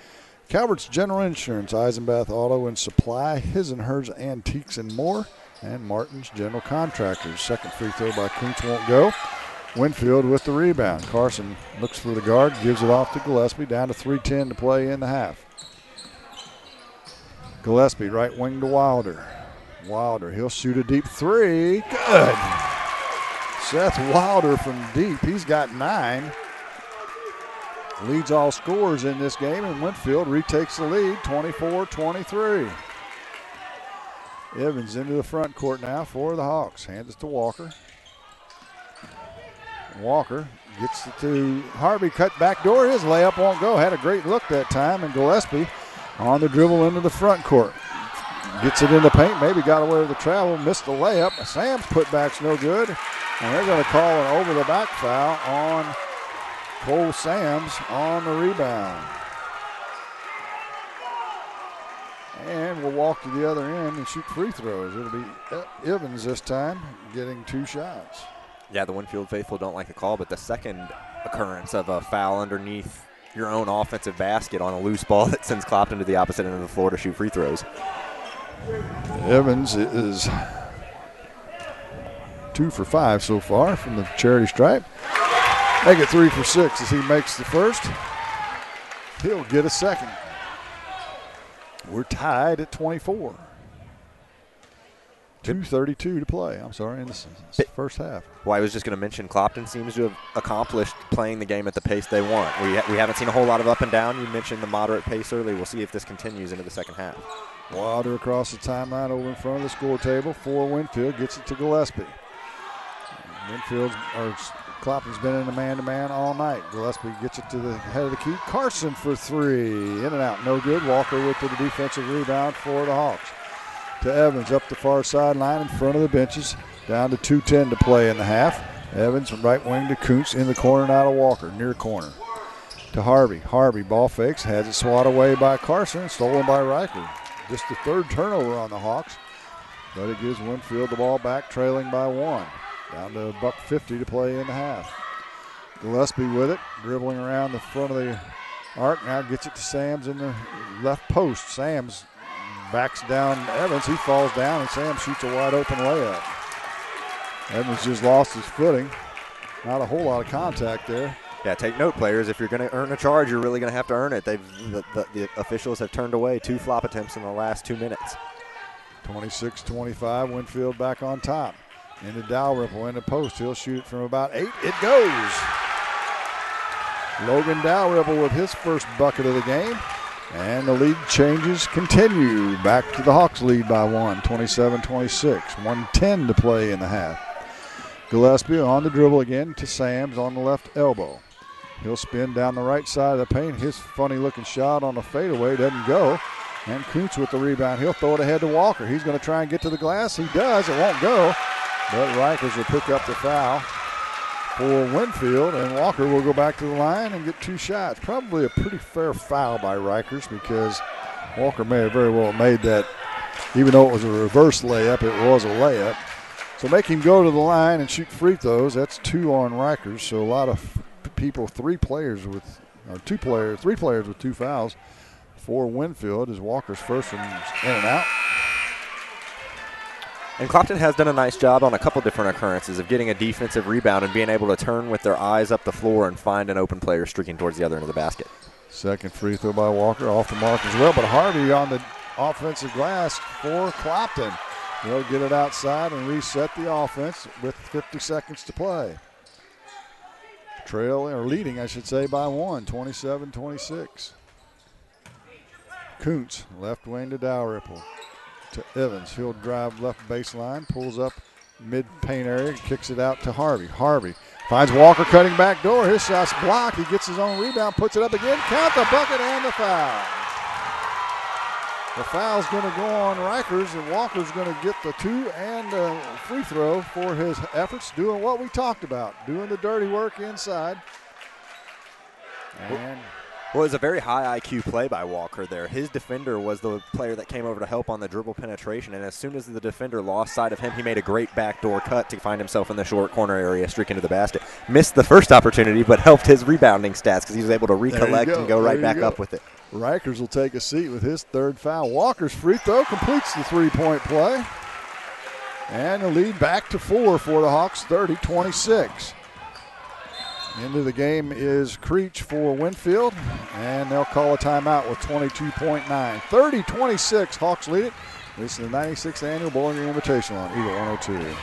[SPEAKER 2] Calvert's General Insurance, Eisenbath Auto and Supply, His and Hers Antiques and More, and Martin's General Contractors. Second free throw by Kuntz won't go. Winfield with the rebound. Carson looks for the guard, gives it off to Gillespie. Down to 3:10 to play in the half. Gillespie right wing to Wilder. Wilder, he'll shoot a deep 3. Good. Seth Wilder from deep. He's got 9. Leads all scorers in this game, and Winfield retakes the lead, 24-23. Evans into the front court now for the Hawks. Hands it to Walker. Walker gets it to Harvey, cut back door. His layup won't go. Had a great look that time, and Gillespie on the dribble into the front court. Gets it in the paint, maybe got away with the travel, missed the layup. Sam's putback's no good, and they're going to call an over-the-back foul on Cole Sams on the rebound. and will walk to the other end and shoot free throws. It'll be Evans this time, getting 2 shots.
[SPEAKER 7] Yeah, the Winfield faithful don't like the call, but the second occurrence of a foul underneath your own offensive basket on a loose ball that sends Clopton to the opposite end of the floor to shoot free throws.
[SPEAKER 2] Evans is 2 for 5 so far from the charity stripe. Make it 3 for 6 as he makes the first. He'll get a second. We're tied at 24. 2:32 to play. I'm sorry, in the first half.
[SPEAKER 7] Well, I was just going to mention Clopton seems to have accomplished playing the game at the pace they want. We haven't seen a whole lot of up and down. You mentioned the moderate pace early. We'll see if this continues into the second half.
[SPEAKER 2] Wilder across the timeline over in front of the score table for Winfield. Gets it to Gillespie. Clopton's been in a man-to-man all night. Gillespie gets it to the head of the key. Carson for 3. In and out. No good. Walker with the defensive rebound for the Hawks. To Evans up the far sideline in front of the benches. Down to 2:10 to play in the half. Evans right wing to Kuntz in the corner now to Walker. Near corner. To Harvey. Harvey ball fakes. Has it swat away by Carson. Stolen by Riker. Just the 3rd turnover on the Hawks. But it gives Winfield the ball back, trailing by 1. Down to $1:50 to play in the half. Gillespie with it. Dribbling around the front of the arc. Now gets it to Sams in the left post. Sams backs down Evans. He falls down, and Sam shoots a wide open layup. Evans just lost his footing. Not a whole lot of contact there.
[SPEAKER 7] Yeah, take note, players. If you're going to earn a charge, you're really going to have to earn it. The officials have turned away 2 flop attempts in the last 2 minutes.
[SPEAKER 2] 26-25, Winfield back on top. Into Dalrymple in the post. He'll shoot it from about 8. It goes. Logan Dalrymple with his first bucket of the game. And the lead changes continue. Back to the Hawks lead by 1, 27-26. 1:10 to play in the half. Gillespie on the dribble again to Sams on the left elbow. He'll spin down the right side of the paint. His funny-looking shot on the fadeaway doesn't go. And Kuntz with the rebound. He'll throw it ahead to Walker. He's going to try and get to the glass. He does. It won't go. But Rikers will pick up the foul for Winfield, and Walker will go back to the line and get 2 shots. Probably a pretty fair foul by Rikers because Walker may have very well made that. Even though it was a reverse layup, it was a layup. So make him go to the line and shoot free throws. That's 2 on Rikers. So a lot of people, 3 players with 2 fouls for Winfield as Walker's first one in and out.
[SPEAKER 7] And Clopton has done a nice job on a couple different occurrences of getting a defensive rebound and being able to turn with their eyes up the floor and find an open player streaking towards the other end of the basket.
[SPEAKER 2] Second free throw by Walker, off the mark as well, but Harvey on the offensive glass for Clopton. They'll get it outside and reset the offense with 50 seconds to play. Leading, I should say, by 1, 27-26. Kuntz, left wing to Dalrymple. To Evans. He'll drive left baseline, pulls up mid-paint area, kicks it out to Harvey. Harvey finds Walker cutting back door. His shot's blocked. He gets his own rebound, puts it up again. Count the bucket and the foul. The foul's going to go on Rikers, and Walker's going to get the 2 and a free throw for his efforts, doing what we talked about, doing the dirty work inside. And
[SPEAKER 7] well, it was a very high IQ play by Walker there. His defender was the player that came over to help on the dribble penetration, and as soon as the defender lost sight of him, he made a great backdoor cut to find himself in the short corner area, streaking to the basket. Missed the first opportunity, but helped his rebounding stats because he was able to recollect and go right back up with it.
[SPEAKER 2] Rikers will take a seat with his 3rd foul. Walker's free throw completes the 3-point play. And the lead back to 4 for the Hawks, 30-26. Into the game is Creech for Winfield, and they'll call a timeout with 22.9. 30-26, Hawks lead it. This is the 96th Annual Bowling Green Invitational on Eagle 102.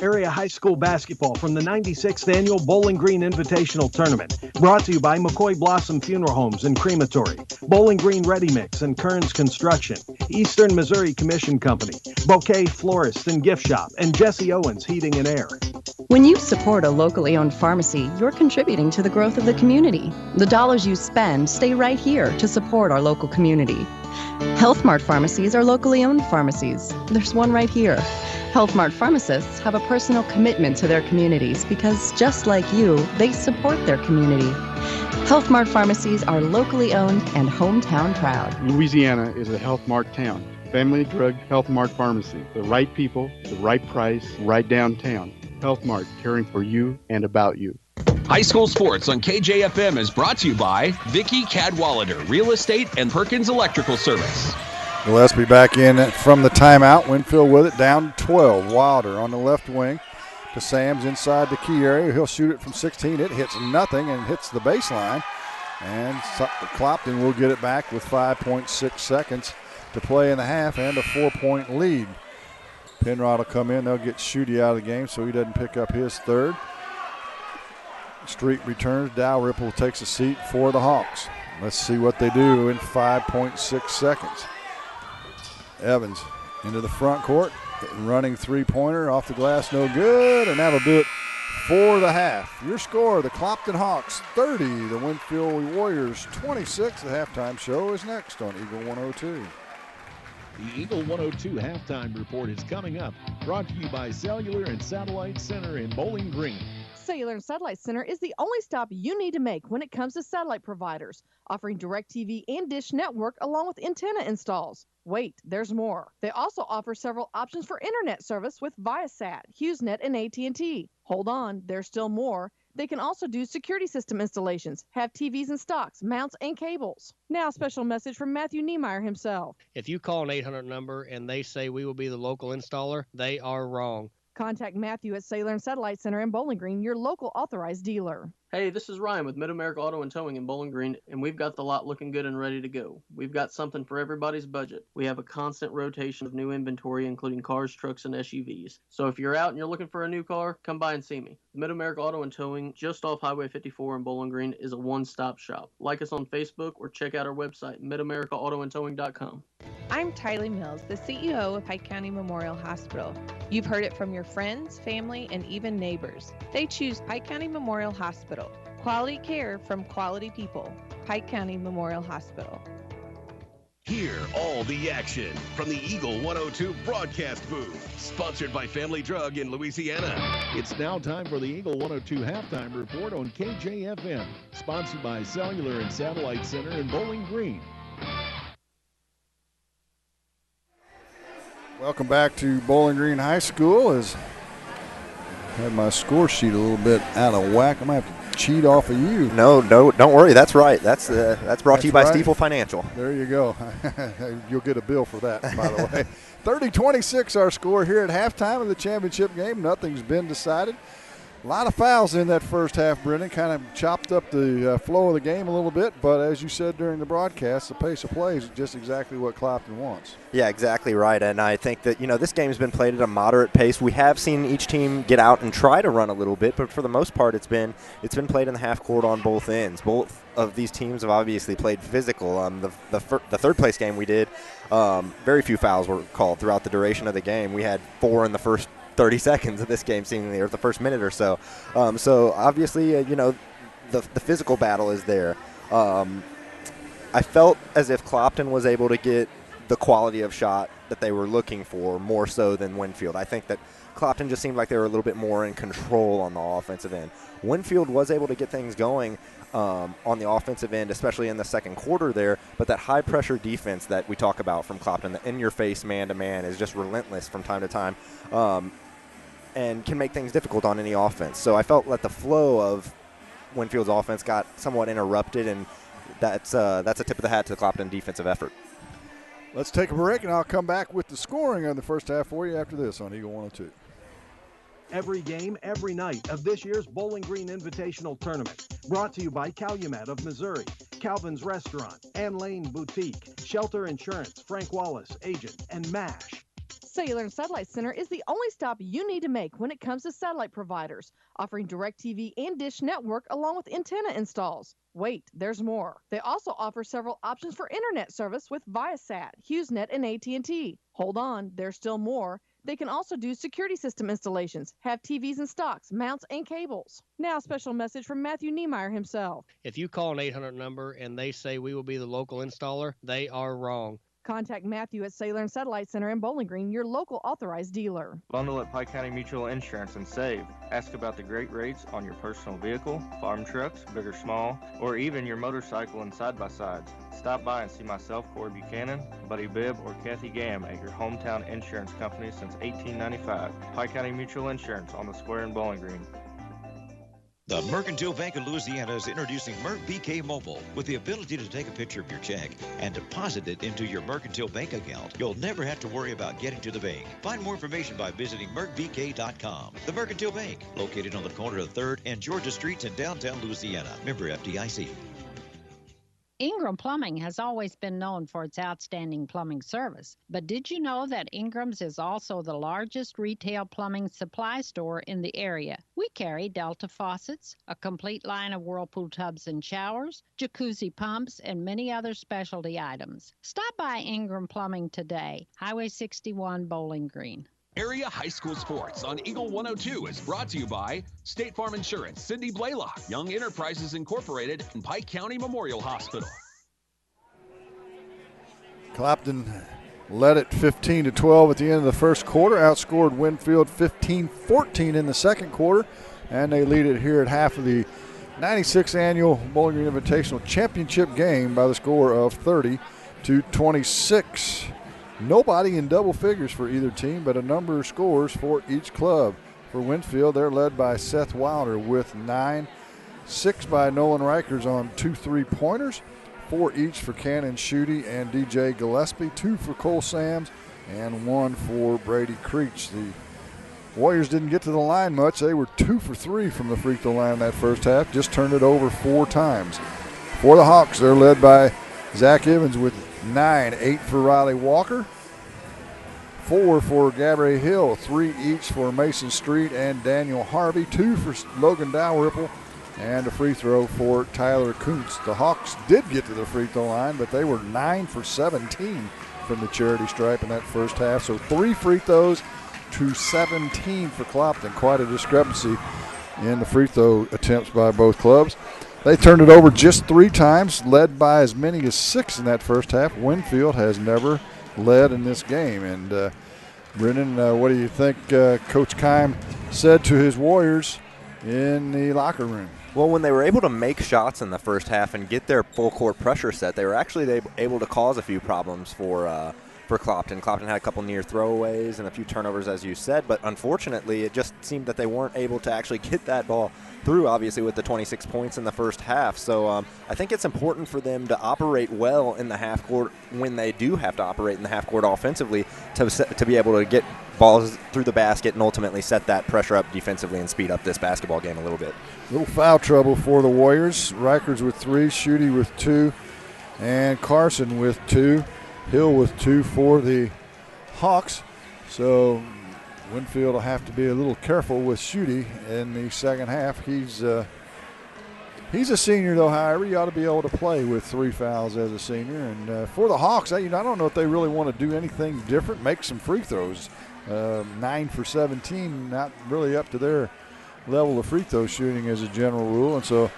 [SPEAKER 3] Area high school basketball from the 96th Annual Bowling Green Invitational Tournament. Brought to you by McCoy Blossom Funeral Homes and Crematory, Bowling Green Ready Mix and Kearns Construction, Eastern Missouri Commission Company, Bouquet Florist and Gift Shop, and Jesse Owens Heating and Air.
[SPEAKER 14] When you support a locally owned pharmacy, you're contributing to the growth of the community. The dollars you spend stay right here to support our local community. Health Mart pharmacies are locally owned pharmacies. There's one right here. Health Mart pharmacists have a personal commitment to their communities because, just like you, they support their community. Health Mart pharmacies are locally owned and hometown proud.
[SPEAKER 15] Louisiana is a Health Mart town. Family Drug Health Mart Pharmacy. The right people, the right price, right downtown. Health Mart, caring for you and about you.
[SPEAKER 13] High school sports on KJFM is brought to you by Vicky Cadwallader, Real Estate and Perkins Electrical Service.
[SPEAKER 2] Gillespie back in from the timeout. Winfield with it, down 12. Wilder on the left wing to Sams inside the key area. He'll shoot it from 16. It hits nothing and hits the baseline. And Clopton will get it back with 5.6 seconds to play in the half and a 4-point lead. Penrod will come in. They'll get Schutte out of the game so he doesn't pick up his third. Street returns. Dalrymple takes a seat for the Hawks. Let's see what they do in 5.6 seconds. Evans into the front court. Running three-pointer off the glass, no good, and that'll do it for the half. Your score, the Clopton Hawks 30, the Winfield Warriors 26. The halftime show is next on Eagle 102.
[SPEAKER 1] The Eagle 102 halftime report is coming up, brought to you by Cellular and Satellite Center in Bowling Green.
[SPEAKER 9] Cellular and Satellite Center is the only stop you need to make when it comes to satellite providers, offering DirecTV and Dish Network along with antenna installs. Wait, there's more. They also offer several options for internet service with Viasat, HughesNet, and AT&T. Hold on, there's still more. They can also do security system installations, have TVs in stocks, mounts, and cables. Now, a special message from Matthew Niemeyer himself.
[SPEAKER 12] If you call an 800 number and they say we will be the local installer, they are wrong.
[SPEAKER 9] Contact Matthew at Cellular and Satellite Center in Bowling Green, your local authorized dealer.
[SPEAKER 16] Hey, this is Ryan with Mid-America Auto and Towing in Bowling Green, and we've got the lot looking good and ready to go. We've got something for everybody's budget. We have a constant rotation of new inventory, including cars, trucks, and SUVs. So if you're out and you're looking for a new car, come by and see me. Mid-America Auto and Towing, just off Highway 54 in Bowling Green, is a one-stop shop. Like us on Facebook or check out our website, midamericaautoandtowing.com.
[SPEAKER 17] I'm Tylee Mills, the CEO of Pike County Memorial Hospital. You've heard it from your friends, family, and even neighbors. They choose Pike County Memorial Hospital. Quality care from quality people. Pike County Memorial Hospital.
[SPEAKER 6] Hear all the action from the Eagle 102 broadcast booth, sponsored by Family Drug in Louisiana.
[SPEAKER 1] It's now time for the Eagle 102 halftime report on KJFM, sponsored by Cellular and Satellite Center in Bowling Green.
[SPEAKER 2] Welcome back to Bowling Green High School. As I had my score sheet a little bit out of whack. I'm going to have to cheat off of you.
[SPEAKER 7] No, don't worry. That's right. That's brought to you by right. Stiefel Financial.
[SPEAKER 2] There you go. You'll get a bill for that, by the way. 30-26 our score here at halftime of the championship game. Nothing's been decided. A lot of fouls in that first half, Brendan. Kind of chopped up the flow of the game a little bit. But as you said during the broadcast, the pace of play is just exactly what Clopton wants.
[SPEAKER 7] Yeah, exactly right. And I think that, this game's been played at a moderate pace. We have seen each team get out and try to run a little bit, but for the most part, it's been played in the half court on both ends. Both of these teams have obviously played physical. The third place game we did, very few fouls were called throughout the duration of the game. We had 4 in the first 30 seconds of this game, seemingly, or the first minute or so. So obviously, the physical battle is there. I felt as if Clopton was able to get the quality of shot that they were looking for more so than Winfield. I think that Clopton just seemed like they were a little bit more in control on the offensive end. Winfield was able to get things going on the offensive end, especially in the second quarter there, but that high-pressure defense that we talk about from Clopton, the in-your-face man-to-man, is just relentless from time to time. And can make things difficult on any offense. So I felt that the flow of Winfield's offense got somewhat interrupted, and that's a tip of the hat to the Clopton defensive effort.
[SPEAKER 2] Let's take a break, and I'll come back with the scoring on the first half for you after this on Eagle 102.
[SPEAKER 3] Every game, every night of this year's Bowling Green Invitational Tournament. Brought to you by Calumet of Missouri, Calvin's Restaurant, Ann Lane Boutique, Shelter Insurance, Frank Wallace, Agent, and MASH.
[SPEAKER 9] Cellular and Satellite Center is the only stop you need to make when it comes to satellite providers, offering DirecTV and Dish Network along with antenna installs. Wait, there's more. They also offer several options for internet service with Viasat, HughesNet, and AT&T. Hold on, there's still more. They can also do security system installations, have TVs in stocks, mounts, and cables. Now, a special message from Matthew Niemeyer himself.
[SPEAKER 12] If you call an 800 number and they say we will be the local installer, they are wrong.
[SPEAKER 9] Contact Matthew at Sailor and Satellite Center in Bowling Green, your local authorized dealer.
[SPEAKER 18] Bundle at Pike County Mutual Insurance and save. Ask about the great rates on your personal vehicle, farm trucks, big or small, or even your motorcycle and side-by-sides. Stop by and see myself, Corey Buchanan, Buddy Bibb, or Kathy Gamm at your hometown insurance company since 1895. Pike County Mutual Insurance on the square in Bowling Green.
[SPEAKER 19] The Mercantile Bank of Louisiana is introducing Merc BK Mobile with the ability to take a picture of your check and deposit it into your Mercantile Bank account. You'll never have to worry about getting to the bank. Find more information by visiting mercbk.com. The Mercantile Bank, located on the corner of 3rd and Georgia Streets in downtown Louisiana. Member FDIC.
[SPEAKER 20] Ingram Plumbing has always been known for its outstanding plumbing service, but did you know that Ingram's is also the largest retail plumbing supply store in the area? We carry Delta faucets, a complete line of Whirlpool tubs and showers, jacuzzi pumps, and many other specialty items. Stop by Ingram Plumbing today, Highway 61, Bowling Green.
[SPEAKER 13] Area High School Sports on Eagle 102 is brought to you by State Farm Insurance, Cindy Blaylock, Young Enterprises Incorporated, and Pike County Memorial Hospital.
[SPEAKER 2] Clopton led it 15-12 at the end of the first quarter, outscored Winfield 15-14 in the second quarter, and they lead it here at half of the 96th annual Bowling Green Invitational Championship game by the score of 30-26. Nobody in double figures for either team, but a number of scores for each club. For Winfield, they're led by Seth Wilder with 9, 6 by Nolan Rikers on 2 3-pointers, 4 each for Cannon Schutte and DJ Gillespie, 2 for Cole Sams, and 1 for Brady Creech. The Warriors didn't get to the line much. They were 2 for 3 from the free throw line in that first half, just turned it over 4 times. For the Hawks, they're led by Zach Evans with 9, 8 for Riley Walker, 4 for Gabriel Hill, 3 each for Mason Street and Daniel Harvey, 2 for Logan Dalrymple, and a free throw for Tyler Kuntz. The Hawks did get to the free throw line, but they were 9 for 17 from the charity stripe in that first half. So 3 free throws to 17 for Clopton. Quite a discrepancy in the free throw attempts by both clubs. They turned it over just 3 times, led by as many as 6 in that first half. Winfield has never led in this game. And Brennan, what do you think Coach Keim said to his Warriors in the locker room?
[SPEAKER 7] Well, when they were able to make shots in the first half and get their full court pressure set, they were actually able to cause a few problems for Clopton. Clopton had a couple near throwaways and a few turnovers, as you said, but unfortunately it just seemed that they weren't able to actually get that ball through, obviously, with the 26 points in the first half. So I think it's important for them to operate well in the half court when they do have to operate in the half court offensively to be able to get balls through the basket and ultimately set that pressure up defensively and speed up this basketball game a little bit.
[SPEAKER 2] Little foul trouble for the Warriors. Rikers with 3, Schutte with 2, and Carson with 2. Hill with 2 for the Hawks. So Winfield will have to be a little careful with Schutte in the second half. He's a senior, though. However, you ought to be able to play with 3 fouls as a senior. And for the Hawks, I don't know if they really want to do anything different, make some free throws. 9 for 17, not really up to their level of free throw shooting as a general rule. And so if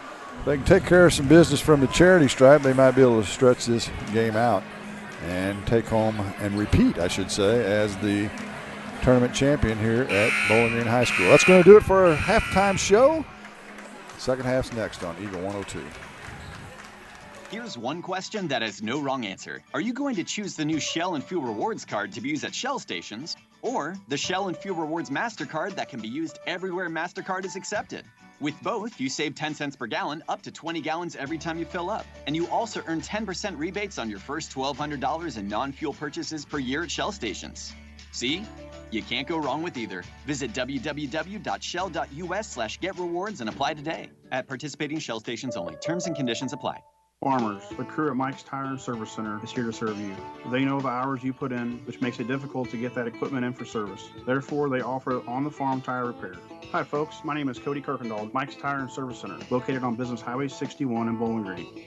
[SPEAKER 2] they can take care of some business from the charity stripe, they might be able to stretch this game out and take home and repeat, I should say, as the tournament champion here at Bowling Green High School. That's going to do it for our halftime show. Second half's next on Eagle 102.
[SPEAKER 21] Here's one question that has no wrong answer. Are you going to choose the new Shell and Fuel Rewards card to be used at Shell stations, or the Shell and Fuel Rewards MasterCard that can be used everywhere MasterCard is accepted? With both, you save 10 cents per gallon up to 20 gallons every time you fill up. And you also earn 10% rebates on your first $1,200 in non-fuel purchases per year at Shell stations. See? You can't go wrong with either. Visit www.shell.us/getrewards and apply today. At participating Shell stations only. Terms and conditions apply.
[SPEAKER 22] Farmers, the crew at Mike's Tire and Service Center is here to serve you. They know the hours you put in, which makes it difficult to get that equipment in for service. Therefore, they offer on-the-farm tire repair. Hi folks, my name is Cody Kirkendall, Mike's Tire and Service Center, located on Business Highway 61 in Bowling Green.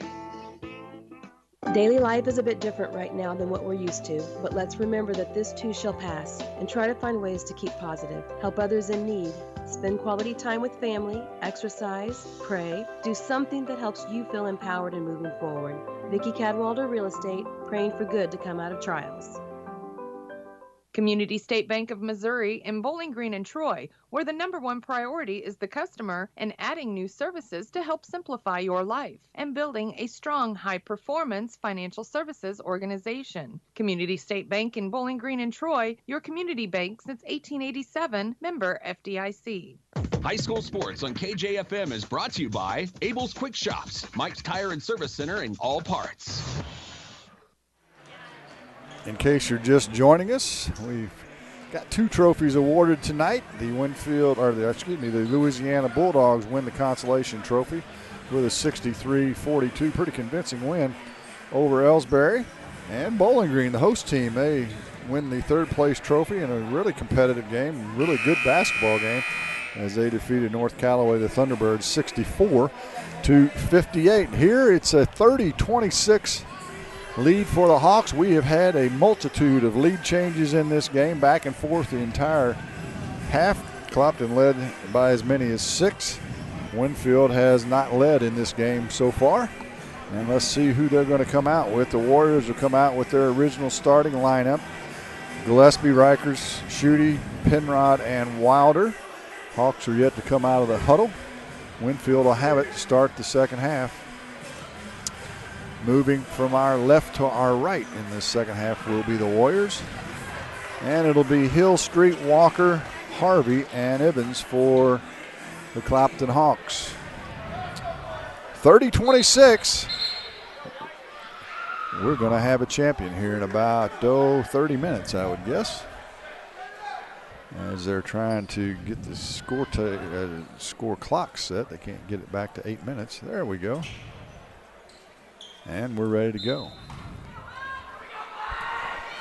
[SPEAKER 5] Daily life is a bit different right now than what we're used to, but let's remember that this too shall pass and try to find ways to keep positive, help others in need, spend quality time with family, exercise, pray, do something that helps you feel empowered and moving forward. Vicki Cadwalder, Real Estate, praying for good to come out of trials.
[SPEAKER 8] Community State Bank of Missouri in Bowling Green and Troy, where the #1 priority is the customer and adding new services to help simplify your life and building a strong, high-performance financial services organization. Community State Bank in Bowling Green and Troy, your community bank since 1887, member FDIC.
[SPEAKER 13] High school sports on KJFM is brought to you by Abel's Quick Shops, Mike's Tire and Service Center, and All Parts.
[SPEAKER 2] In case you're just joining us, we've got 2 trophies awarded tonight. The Louisiana Bulldogs win the consolation trophy with a 63-42, pretty convincing win over Ellsbury. And Bowling Green, the host team, they win the 3rd place trophy in a really competitive game, really good basketball game, as they defeated North Callaway, the Thunderbirds, 64-58. Here it's a 30-26 lead for the Hawks. We have had a multitude of lead changes in this game, back and forth the entire half. Clopton led by as many as 6. Winfield has not led in this game so far. And let's see who they're going to come out with. The Warriors will come out with their original starting lineup. Gillespie, Rikers, Schutte, Penrod, and Wilder. Hawks are yet to come out of the huddle. Winfield will have it to start the second half. Moving from our left to our right in this second half will be the Warriors. And it'll be Hill, Street, Walker, Harvey, and Evans for the Clopton Hawks. 30-26. We're going to have a champion here in about 30 minutes, I would guess, as they're trying to get the score clock set. They can't get it back to 8 minutes. There we go. And we're ready to go.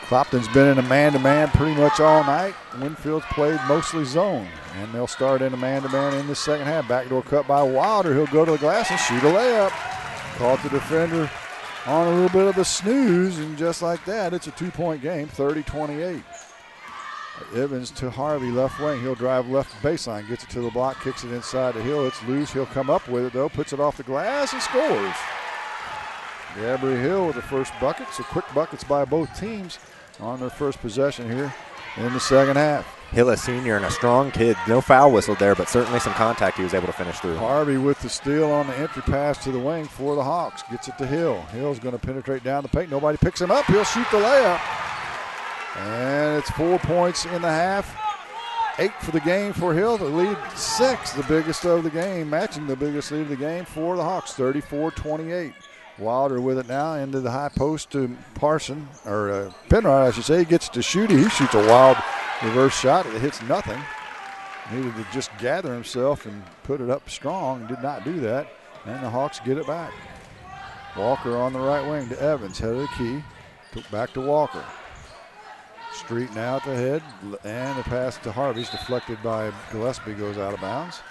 [SPEAKER 2] Clopton's been in a man-to-man pretty much all night. Winfield's played mostly zone, and they'll start in a man-to-man in the second half. Backdoor cut by Wilder. He'll go to the glass and shoot a layup. Caught the defender on a little bit of a snooze, and just like that, it's a 2-point game, 30-28. Evans to Harvey, left wing. He'll drive left baseline, gets it to the block, kicks it inside the Hill. It's loose. He'll come up with it, though, puts it off the glass and scores. Gabriel Hill with the first bucket. So quick buckets by both teams on their first possession here in the second half.
[SPEAKER 7] Hill, a senior and a strong kid. No foul whistle there, but certainly some contact he was able to finish through.
[SPEAKER 2] Harvey with the steal on the entry pass to the wing for the Hawks. Gets it to Hill. Hill's going to penetrate down the paint. Nobody picks him up. He'll shoot the layup. And it's 4 points in the half. 8 for the game for Hill. The lead 6, the biggest of the game, matching the biggest lead of the game for the Hawks, 34-28. Wilder with it now into the high post to Penrod, I should say. He gets to Schutte. He shoots a wild reverse shot. It hits nothing. Needed to just gather himself and put it up strong. Did not do that. And the Hawks get it back. Walker on the right wing to Evans. Head of the key. Took back to Walker. Street now at the head. And the pass to Harvey's deflected by Gillespie, goes out of bounds.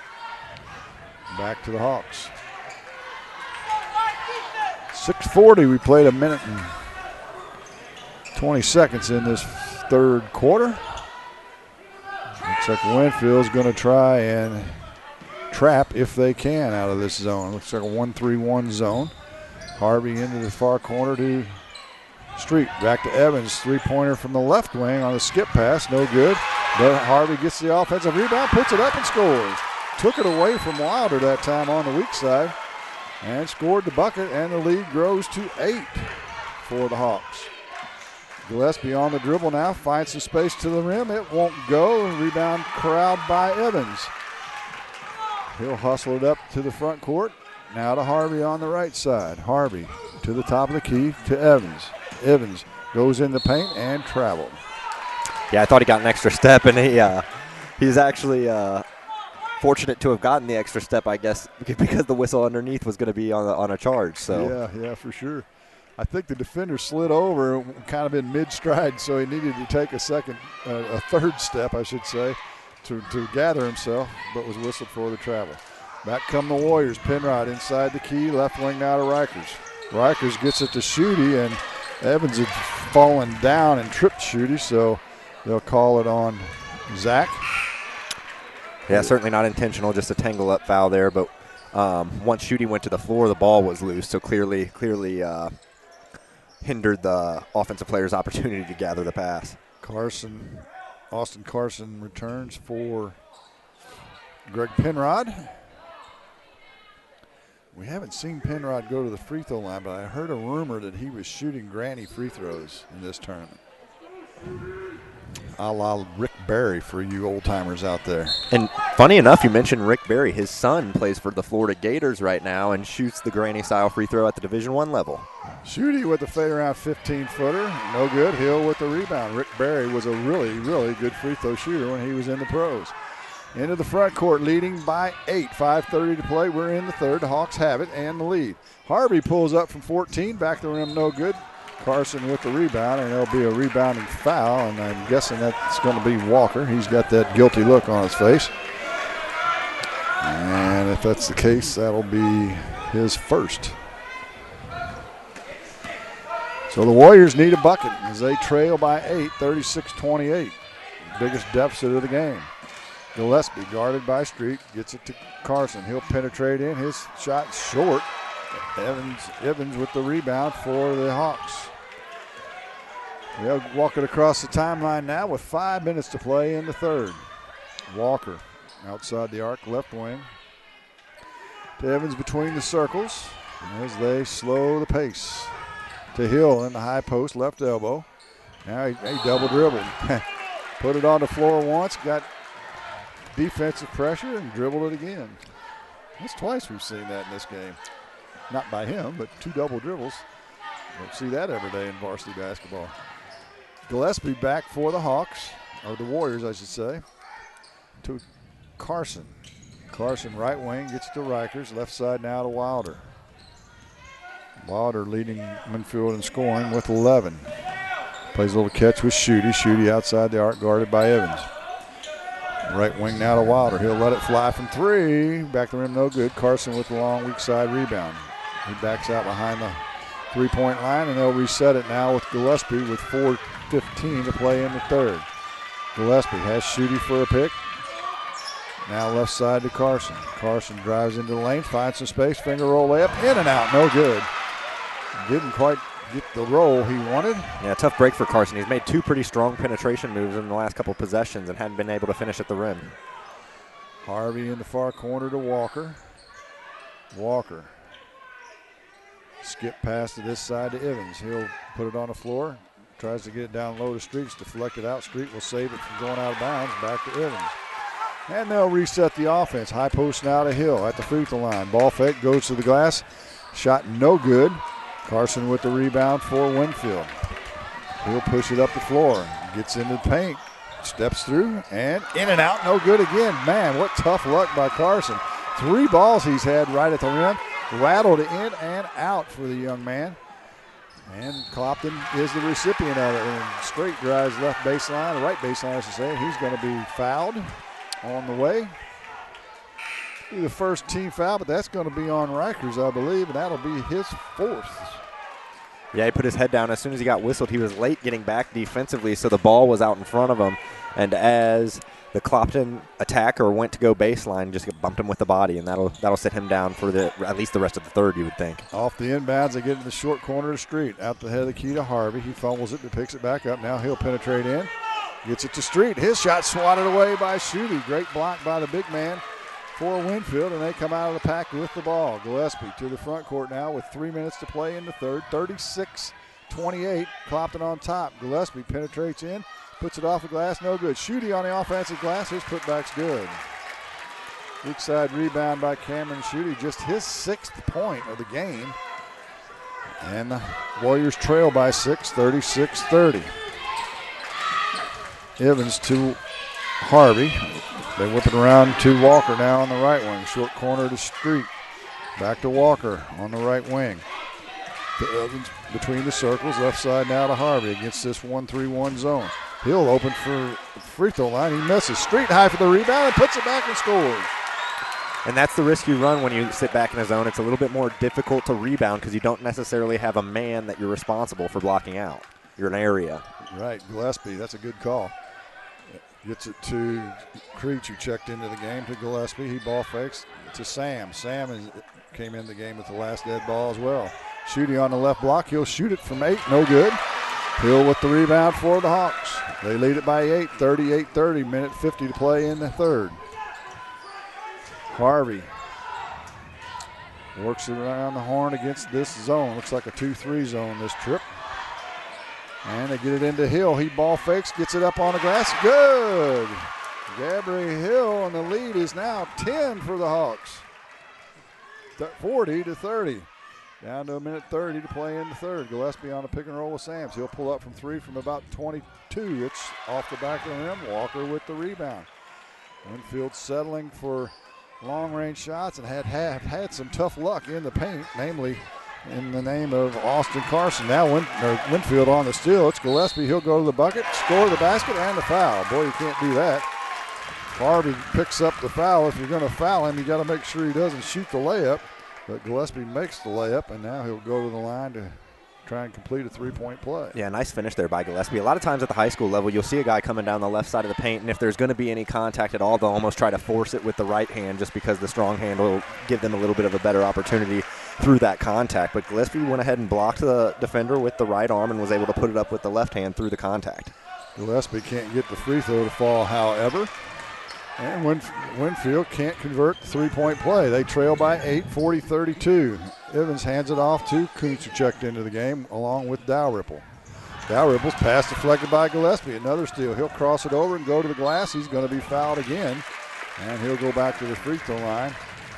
[SPEAKER 2] Back to the Hawks. 6:40, we played a minute and 20 seconds in this third quarter. Looks like Winfield's going to try and trap if they can out of this zone. Looks like a 1-3-1 zone. Harvey into the far corner to Street. Back to Evans, 3-pointer from the left wing on a skip pass, no good. But Harvey gets the offensive rebound, puts it up and scores. Took it away from Wilder that time on the weak side. And scored the bucket, and the lead grows to 8 for the Hawks. Gillespie on the dribble now, finds some space to the rim. It won't go. Rebound corralled by Evans. He'll hustle it up to the front court. Now to Harvey on the right side. Harvey to the top of the key to Evans. Evans goes in the paint and traveled.
[SPEAKER 7] Yeah, I thought he got an extra step, and he's actually fortunate to have gotten the extra step, I guess, because the whistle underneath was going to be on a charge. So
[SPEAKER 2] yeah, for sure. I think the defender slid over, kind of in mid-stride, so he needed to take a third step, I should say, to gather himself, but was whistled for the travel. Back come the Warriors. Penrod inside the key, left wing now to Rikers. Rikers gets it to Schutte, and Evans had fallen down and tripped Schutte, so they'll call it on Zach.
[SPEAKER 7] Yeah, certainly not intentional, just a tangle-up foul there. But once Schutte went to the floor, the ball was loose, so clearly hindered the offensive player's opportunity to gather the pass.
[SPEAKER 2] Austin Carson returns for Greg Penrod. We haven't seen Penrod go to the free throw line, but I heard a rumor that he was shooting granny free throws in this tournament. A la Rick Barry for you old-timers out there.
[SPEAKER 7] And funny enough, you mentioned Rick Barry. His son plays for the Florida Gators right now and shoots the granny-style free throw at the Division I level.
[SPEAKER 2] Schutte with the fade around 15-footer. No good. Hill with the rebound. Rick Barry was a really, really good free throw shooter when he was in the pros. Into the front court, leading by 8. 5:30 to play. We're in the third. The Hawks have it and the lead. Harvey pulls up from 14. Back to the rim, no good. Carson with the rebound, and there'll be a rebounding foul, and I'm guessing that's going to be Walker. He's got that guilty look on his face. And if that's the case, that'll be his first. So the Warriors need a bucket as they trail by 8, 36-28. Biggest deficit of the game. Gillespie guarded by Street, gets it to Carson. He'll penetrate in. His shot short. Evans with the rebound for the Hawks. They'll walk it across the timeline now with 5 minutes to play in the third. Walker outside the arc, left wing. To Evans between the circles as they slow the pace. To Hill in the high post, left elbow. Now he double dribbled. Put it on the floor once, got defensive pressure and dribbled it again. That's twice we've seen that in this game. Not by him, but 2 double dribbles. Don't see that every day in varsity basketball. Gillespie back for the Hawks, or the Warriors, I should say, to Carson. Carson right wing gets to Rikers, left side now to Wilder. Wilder leading Winfield in scoring with 11. Plays a little catch with Schutte. Schutte outside the arc, guarded by Evans. Right wing now to Wilder. He'll let it fly from 3. Back the rim, no good. Carson with the long weak side rebound. He backs out behind the three-point line, and they'll reset it now with Gillespie with 4:15 to play in the third. Gillespie has Schutte for a pick. Now left side to Carson. Carson drives into the lane, finds some space, finger roll layup, in and out, no good. Didn't quite get the roll he wanted.
[SPEAKER 7] Yeah, tough break for Carson. He's made 2 pretty strong penetration moves in the last couple of possessions and hadn't been able to finish at the rim.
[SPEAKER 2] Harvey in the far corner to Walker. Walker. Skip pass to this side to Evans. He'll put it on the floor. Tries to get it down low to Street. It's deflected out. Street will save it from going out of bounds. Back to Evans. And they'll reset the offense. High post now to Hill at the free throw line. Ball fake, goes to the glass. Shot no good. Carson with the rebound for Winfield. He'll push it up the floor. Gets into the paint. Steps through and in and out. No good again. Man, what tough luck by Carson. 3 balls he's had right at the rim. Rattled in and out for the young man. And Clopton is the recipient of it. And Straight drives left baseline, right baseline, I should say. He's going to be fouled on the way. Be the first team foul, but that's going to be on Rikers, I believe, and that'll be his 4th.
[SPEAKER 7] Yeah, he put his head down. As soon as he got whistled, he was late getting back defensively, so the ball was out in front of him. And as the Clopton attacker went to go baseline, just bumped him with the body, and that'll sit him down for at least the rest of the third, you would think.
[SPEAKER 2] Off the inbounds, they get in the short corner of the Street. Out the head of the key to Harvey. He fumbles it, but picks it back up. Now he'll penetrate in. Gets it to Street. His shot swatted away by Schutte. Great block by the big man for Winfield, and they come out of the pack with the ball. Gillespie to the front court now with 3 minutes to play in the third. 36-28. Clopton on top. Gillespie penetrates in. Puts it off the glass, no good. Schutte on the offensive glass, his putback's good. Weak side rebound by Cameron Schutte, just his 6th point of the game. And the Warriors trail by 6, 36-30. Evans to Harvey. They whip it around to Walker now on the right wing. Short corner to Street. Back to Walker on the right wing. To Evans between the circles, left side now to Harvey against this 1-3-1 zone. He'll open for free throw line. He misses. Street high for the rebound and puts it back and scores.
[SPEAKER 7] And that's the risk you run when you sit back in a zone. It's a little bit more difficult to rebound because you don't necessarily have a man that you're responsible for blocking out. You're an area.
[SPEAKER 2] Right, Gillespie, that's a good call. Gets it to Creech, who checked into the game, to Gillespie. He ball fakes to Sam. Sam came in the game with the last dead ball as well. Shooting on the left block. He'll shoot it from 8. No good. Hill with the rebound for the Hawks. They lead it by 8, 38-30. Minute 50 to play in the third. Harvey works it around the horn against this zone. Looks like a 2-3 zone this trip. And they get it into Hill. He ball fakes, gets it up on the glass. Good. Gabriel Hill, and the lead is now 10 for the Hawks. 40-30. Down to a minute 30 to play in the third. Gillespie on a pick and roll with Sams. He'll pull up from 3 from about 22. It's off the back of the rim. Walker with the rebound. Winfield settling for long-range shots and had some tough luck in the paint, namely in the name of Austin Carson. Now Winfield on the steal. It's Gillespie. He'll go to the bucket, score the basket, and the foul. Boy, you can't do that. Harvey picks up the foul. If you're going to foul him, you got to make sure he doesn't shoot the layup. But Gillespie makes the layup, and now he'll go to the line to try and complete a three-point play.
[SPEAKER 7] Yeah, nice finish there by Gillespie. A lot of times at the high school level, you'll see a guy coming down the left side of the paint, and if there's going to be any contact at all, they'll almost try to force it with the right hand just because the strong hand will give them a little bit of a better opportunity through that contact. But Gillespie went ahead and blocked the defender with the right arm and was able to put it up with the left hand through the contact.
[SPEAKER 2] Gillespie can't get the free throw to fall, however. And Winfield can't convert the three-point play. They trail by 8, 40-32. Evans hands it off to Kuntz, who checked into the game, along with Dalrymple. Dalrymple's pass deflected by Gillespie. Another steal. He'll cross it over and go to the glass. He's going to be fouled again. And he'll go back to the free throw line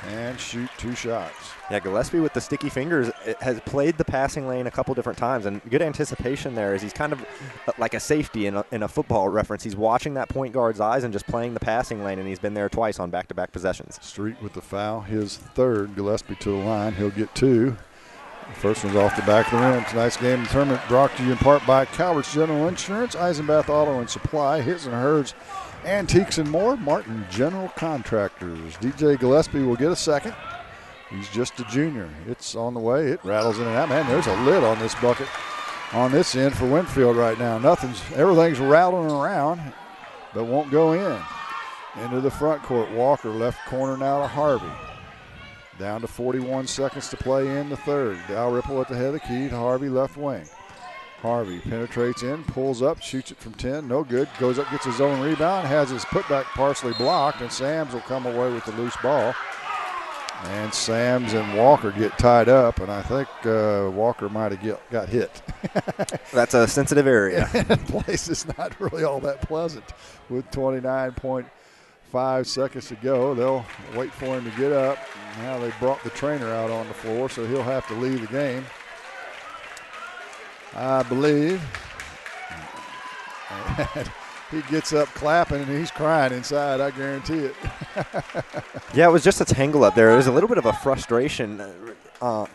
[SPEAKER 2] and shoot 2 shots.
[SPEAKER 7] Yeah, Gillespie with the sticky fingers has played the passing lane a couple different times, and good anticipation there as he's kind of like a safety in a football reference. He's watching that point guard's eyes and just playing the passing lane, and he's been there twice on back-to-back possessions.
[SPEAKER 2] Street with the foul, his third. Gillespie to the line. He'll get 2. The first one's off the back of the rim. Tonight's game and tournament brought to you in part by Calvert's General Insurance, Eisenbath Auto and Supply, His and Hers, Antiques and More, Martin General Contractors. DJ Gillespie will get a second. He's just a junior. It's on the way. It rattles in and out. Man, there's a lid on this bucket on this end for Winfield right now. Everything's rattling around, but won't go in. Into the front court. Walker left corner now to Harvey. Down to 41 seconds to play in the third. Dalrymple at the head of the key to Harvey left wing. Harvey penetrates in, pulls up, shoots it from 10. No good. Goes up, gets his own rebound, has his putback partially blocked, and Sams will come away with the loose ball. And Sams and Walker get tied up, and I think Walker might have got hit.
[SPEAKER 7] That's a sensitive area.
[SPEAKER 2] The place is not really all that pleasant with 29.5 seconds to go. They'll wait for him to get up. Now they brought the trainer out on the floor, so he'll have to leave the game, I believe. He gets up clapping, and he's crying inside, I guarantee it.
[SPEAKER 7] Yeah, it was just a tangle up there. There was a little bit of a frustration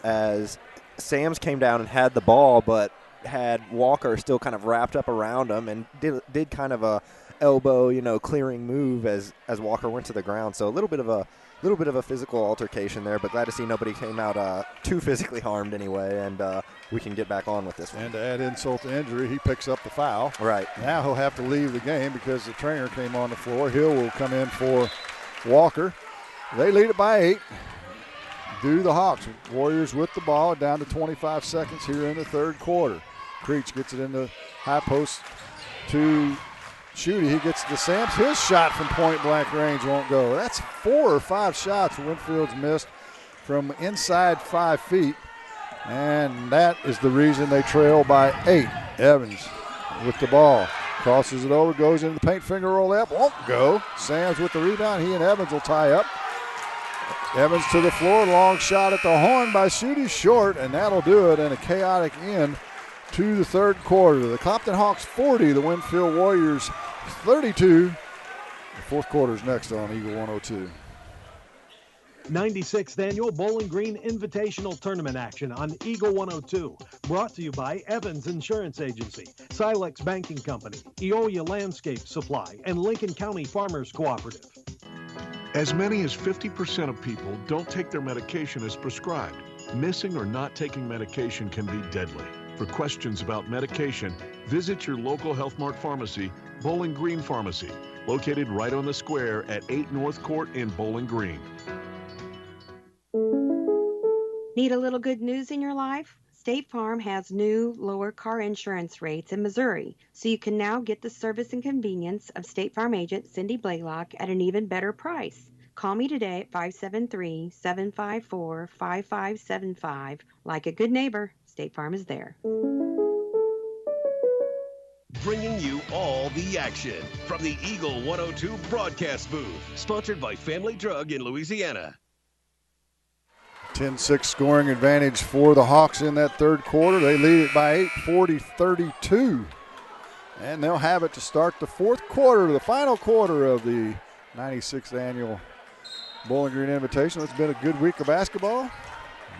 [SPEAKER 7] as Sams came down and had the ball, but had Walker still kind of wrapped up around him and did kind of a elbow, clearing move as Walker went to the ground. So a little bit of a physical altercation there, but glad to see nobody came out too physically harmed anyway, and we can get back on with this one.
[SPEAKER 2] And to add insult to injury, he picks up the foul.
[SPEAKER 7] Right.
[SPEAKER 2] Now he'll have to leave the game because the trainer came on the floor. Hill will come in for Walker. They lead it by 8. Do the Hawks. Warriors with the ball down to 25 seconds here in the third quarter. Creech gets it in the high post to Shooty. He gets to Sams. His shot from point-blank range won't go. That's 4 or 5 shots Winfield's missed from inside 5 feet, and that is the reason they trail by 8. Evans with the ball. Crosses it over, goes into the paint, finger roll up, won't go. Sams with the rebound. He and Evans will tie up. Evans to the floor, long shot at the horn by Shooty, short, and that'll do it, and a chaotic end to the third quarter. The Clopton Hawks 40, the Winfield Warriors 32. The fourth quarter is next on Eagle 102.
[SPEAKER 3] 96th Annual Bowling Green Invitational Tournament action on Eagle 102. Brought to you by Evans Insurance Agency, Silex Banking Company, Eolia Landscape Supply, and Lincoln County Farmers Cooperative.
[SPEAKER 4] As many as 50% of people don't take their medication as prescribed. Missing or not taking medication can be deadly. For questions about medication, visit your local Health Mart pharmacy, Bowling Green Pharmacy, located right on the square at 8 North Court in Bowling Green.
[SPEAKER 10] Need a little good news in your life? State Farm has new lower car insurance rates in Missouri, so you can now get the service and convenience of State Farm agent Cindy Blaylock at an even better price. Call me today at 573-754-5575. Like a good neighbor, State Farm is there.
[SPEAKER 6] Bringing you all the action from the Eagle 102 broadcast booth. Sponsored by Family Drug in Louisiana.
[SPEAKER 2] 10-6 scoring advantage for the Hawks in that third quarter. They lead it by 8, 40-32. And they'll have it to start the fourth quarter, the final quarter of the 96th annual Bowling Green Invitational. It's been a good week of basketball.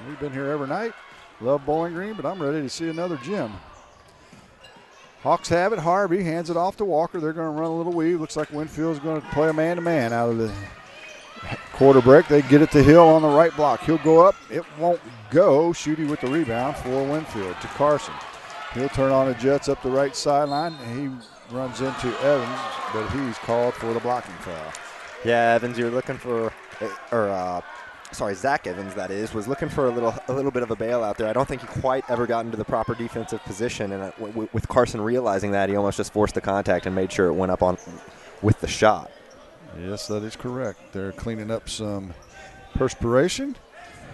[SPEAKER 2] We've been here every night. Love Bowling Green, but I'm ready to see another gym. Hawks have it. Harvey hands it off to Walker. They're going to run a little weave. Looks like Winfield's going to play a man-to-man out of the quarter break. They get it to Hill on the right block. He'll go up. It won't go. Shooty with the rebound for Winfield to Carson. He'll turn on the Jets up the right sideline. He runs into Evans, but he's called for the blocking foul.
[SPEAKER 7] Yeah, Evans, you're looking for, Zach Evans, that is, was looking for a little bit of a bailout there. I don't think he quite ever got into the proper defensive position, and with Carson realizing that, he almost just forced the contact and made sure it went up on with the shot.
[SPEAKER 2] Yes, that is correct. They're cleaning up some perspiration.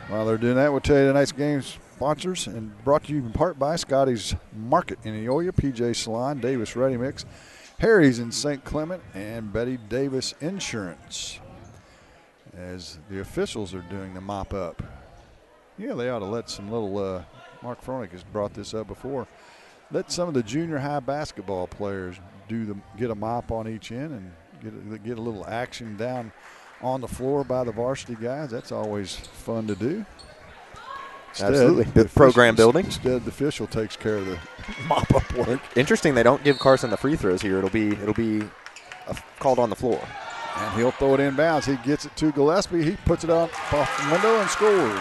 [SPEAKER 2] While they're doing that, we'll tell you tonight's game sponsors, and brought to you in part by Scotty's Market in Eolia, PJ Salon, Davis Ready Mix, Harry's in St. Clement, and Betty Davis Insurance. As the officials are doing the mop up. Yeah, they ought to let some little, Mark Froelich has brought this up before, let some of the junior high basketball players get a mop on each end and get a little action down on the floor by the varsity guys. That's always fun to do.
[SPEAKER 7] Absolutely. Good program building.
[SPEAKER 2] Instead, the official takes care of the mop-up work.
[SPEAKER 7] Interesting they don't give Carson the free throws here. It'll be called on the floor.
[SPEAKER 2] And he'll throw it inbounds. He gets it to Gillespie. He puts it off the window and scores.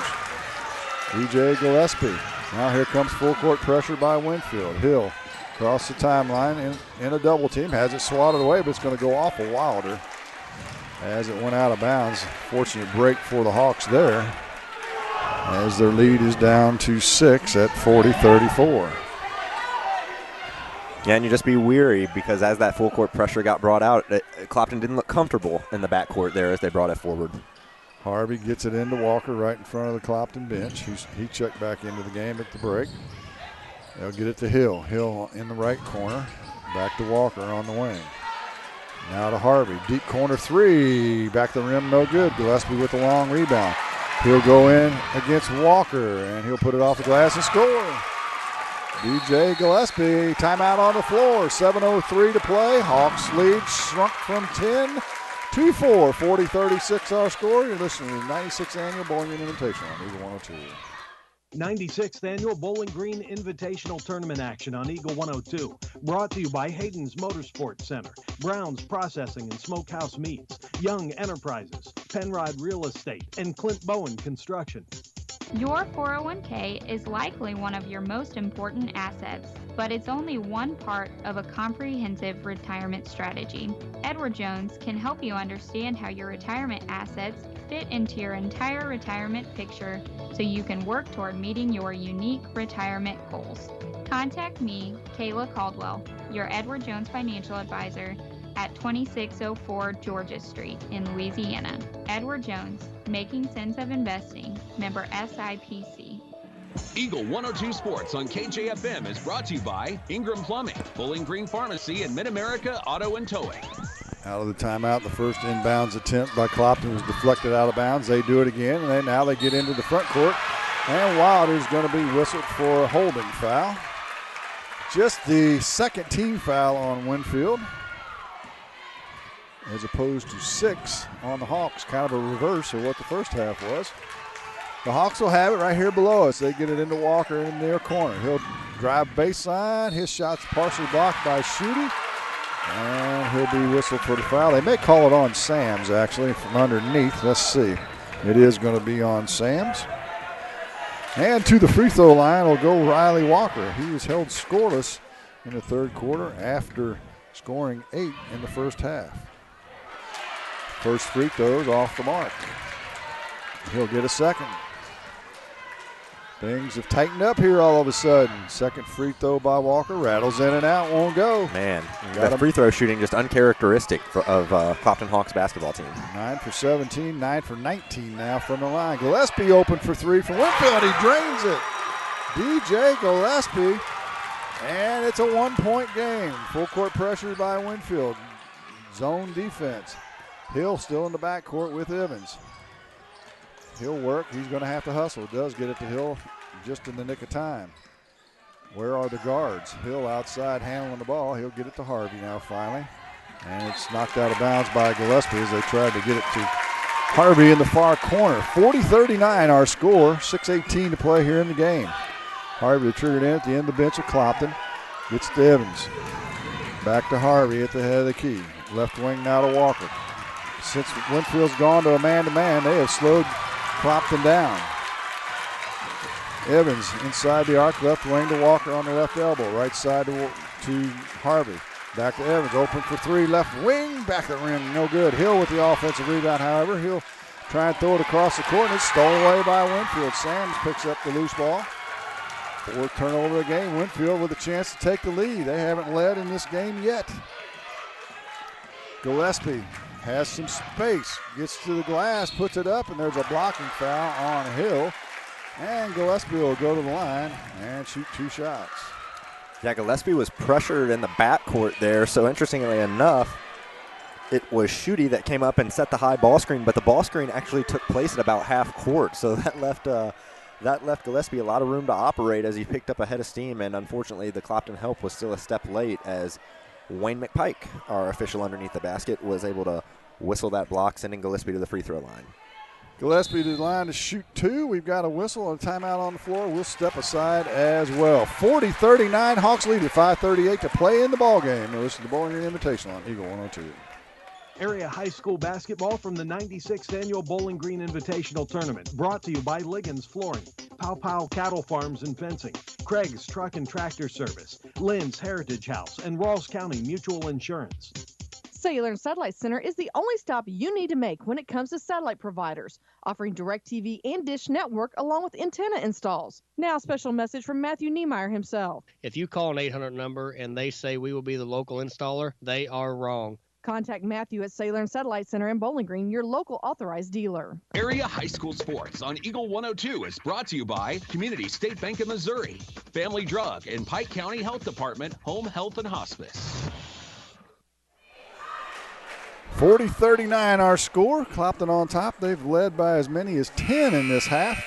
[SPEAKER 2] E.J. Gillespie. Now here comes full court pressure by Winfield. Hill across the timeline in a double team. Has it swatted away, but it's going to go off of Wilder as it went out of bounds. Fortunate break for the Hawks there, as their lead is down to 6 at 40-34.
[SPEAKER 7] Yeah, and you just be weary because as that full court pressure got brought out, Clopton didn't look comfortable in the backcourt there as they brought it forward.
[SPEAKER 2] Harvey gets it into Walker right in front of the Clopton bench. He checked back into the game at the break. They'll get it to Hill. Hill in the right corner. Back to Walker on the wing. Now to Harvey. Deep corner three. Back the rim, no good. Gillespie with the long rebound. He'll go in against Walker, and he'll put it off the glass and score. DJ Gillespie, timeout on the floor. 7:03 to play. Hawks lead shrunk from 10 to 4. 40-36 our score. You're listening to the 96th Annual Bowling Green Invitational on Eagle 102.
[SPEAKER 3] 96th Annual Bowling Green Invitational Tournament action on Eagle 102. Brought to you by Hayden's Motorsports Center, Brown's Processing and Smokehouse Meats, Young Enterprises, Penrod Real Estate, and Clint Bowen Construction.
[SPEAKER 11] Your 401k is likely one of your most important assets, but it's only one part of a comprehensive retirement strategy. Edward Jones can help you understand how your retirement assets fit into your entire retirement picture so you can work toward meeting your unique retirement goals. Contact me, Kayla Caldwell, your Edward Jones financial advisor, at 2604 Georgia Street in Louisiana. Edward Jones, making sense of investing. Member SIPC.
[SPEAKER 13] Eagle 102 Sports on KJFM is brought to you by Ingram Plumbing, Bowling Green Pharmacy, and Mid-America Auto and Towing.
[SPEAKER 2] Out of the timeout, the first inbounds attempt by Clopton was deflected out of bounds. They do it again, and now they get into the front court. And Wilder's going to be whistled for a holding foul. Just the second team foul on Winfield, as opposed to 6 on the Hawks. Kind of a reverse of what the first half was. The Hawks will have it right here below us. They get it into Walker in the near corner. He'll drive baseline. His shot's partially blocked by Shooty. And he'll be whistled for the foul. They may call it on Sams, actually, from underneath. Let's see. It is going to be on Sams. And to the free throw line will go Riley Walker. He was held scoreless in the third quarter after scoring 8 in the first half. First free throw is off the mark. He'll get a second. Things have tightened up here all of a sudden. Second free throw by Walker. Rattles in and out, won't go.
[SPEAKER 7] Man, that free throw shooting just uncharacteristic of Clopton Hawks basketball team.
[SPEAKER 2] 9 for 17, 9 for 19 now from the line. Gillespie open for 3 from Winfield. He drains it. DJ Gillespie. And it's a 1-point game. Full court pressure by Winfield. Zone defense. Hill still in the backcourt with Evans. He'll work. He's going to have to hustle. Does get it to Hill just in the nick of time. Where are the guards? Hill outside handling the ball. He'll get it to Harvey now finally. And it's knocked out of bounds by Gillespie as they tried to get it to Harvey in the far corner. 40-39 our score. 6:18 to play here in the game. Harvey triggered in at the end of the bench of Clopton. Gets to Evans. Back to Harvey at the head of the key. Left wing now to Walker. Since Winfield's gone to a man-to-man, they have slowed Clopton down. Evans inside the arc, left wing to Walker on the left elbow. Right side to Harvey. Back to Evans, open for 3, left wing, back of the rim, no good. Hill with the offensive rebound, however. He'll try and throw it across the court, and it's stolen away by Winfield. Sams picks up the loose ball. 4th turnover of the game. Winfield with a chance to take the lead. They haven't led in this game yet. Gillespie has some space, gets to the glass, puts it up, and there's a blocking foul on Hill. And Gillespie will go to the line and shoot 2 shots.
[SPEAKER 7] Yeah, Gillespie was pressured in the backcourt there, so interestingly enough, it was Schutte that came up and set the high ball screen, but the ball screen actually took place at about half court, so that left Gillespie a lot of room to operate as he picked up a head of steam, and unfortunately the Clopton help was still a step late as Wayne McPike, our official underneath the basket, was able to whistle that block, sending Gillespie to the free throw line.
[SPEAKER 2] Gillespie to the line to shoot 2. We've got a whistle and a timeout on the floor. We'll step aside as well. 40-39, Hawks lead at 5:38 to play in the ballgame. This is the Bowling Green Invitational on Eagle 102.
[SPEAKER 3] Area high school basketball from the 96th Annual Bowling Green Invitational Tournament. Brought to you by Liggins Flooring, Pow Pow Cattle Farms and Fencing, Craig's Truck and Tractor Service, Lynn's Heritage House, and Rawls County Mutual Insurance.
[SPEAKER 9] Cellular and Satellite Center is the only stop you need to make when it comes to satellite providers, offering DirecTV and Dish Network along with antenna installs. Now, a special message from Matthew Niemeyer himself.
[SPEAKER 12] If you call an 800 number and they say we will be the local installer, they are wrong.
[SPEAKER 9] Contact Matthew at Cellular and Satellite Center in Bowling Green, your local authorized dealer.
[SPEAKER 13] Area High School Sports on Eagle 102 is brought to you by Community State Bank of Missouri, Family Drug, and Pike County Health Department, Home Health and Hospice.
[SPEAKER 2] 40-39 our score. Clopton on top. They've led by as many as 10 in this half.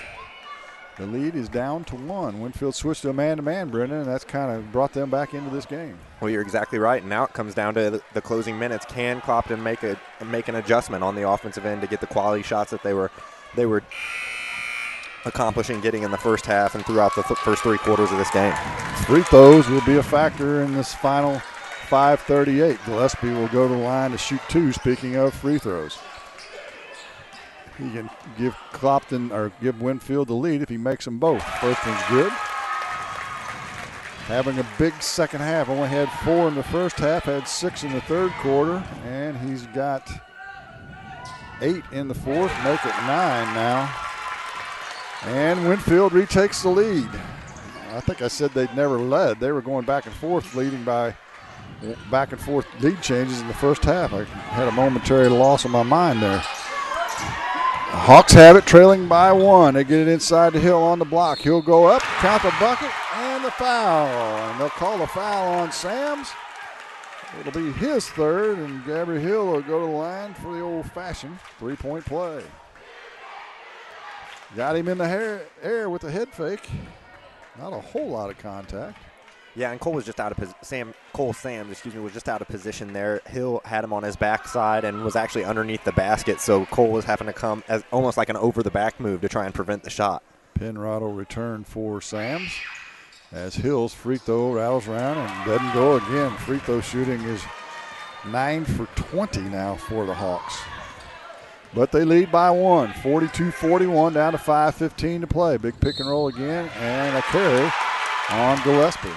[SPEAKER 2] The lead is down to 1. Winfield switched to a man-to-man, Brendan, and that's kind of brought them back into this game.
[SPEAKER 7] Well, you're exactly right. And now it comes down to the closing minutes. Can Clopton make an adjustment on the offensive end to get the quality shots that they were accomplishing getting in the first half and throughout the first 3 quarters of this game?
[SPEAKER 2] Free throws will be a factor in this final 5:38. Gillespie will go to the line to shoot 2, speaking of free throws. He can give Clopton or give Winfield the lead if he makes them both. First one's good. Having a big second half. Only had 4 in the first half, had 6 in the third quarter, and he's got 8 in the fourth, make it 9 now. And Winfield retakes the lead. I think I said they'd never led. They were going back and forth, leading by back and forth lead changes in the first half. I had a momentary loss of my mind there. Hawks have it, trailing by 1. They get it inside the Hill on the block. He'll go up, count the bucket, and the foul. And they'll call the foul on Sams. It'll be his third, and Gabriel Hill will go to the line for the old-fashioned 3-point play. Got him in the air with a head fake. Not a whole lot of contact.
[SPEAKER 7] Yeah, and Cole was just out of Sams was just out of position there. Hill had him on his backside and was actually underneath the basket, so Cole was having to come as almost like an over-the-back move to try and prevent the shot.
[SPEAKER 2] Penrod will return for Sams as Hill's free throw rattles around and doesn't go again. Free throw shooting is 9 for 20 now for the Hawks. But they lead by 1, 42-41, down to 5:15 to play. Big pick and roll again, and a carry on Gillespie.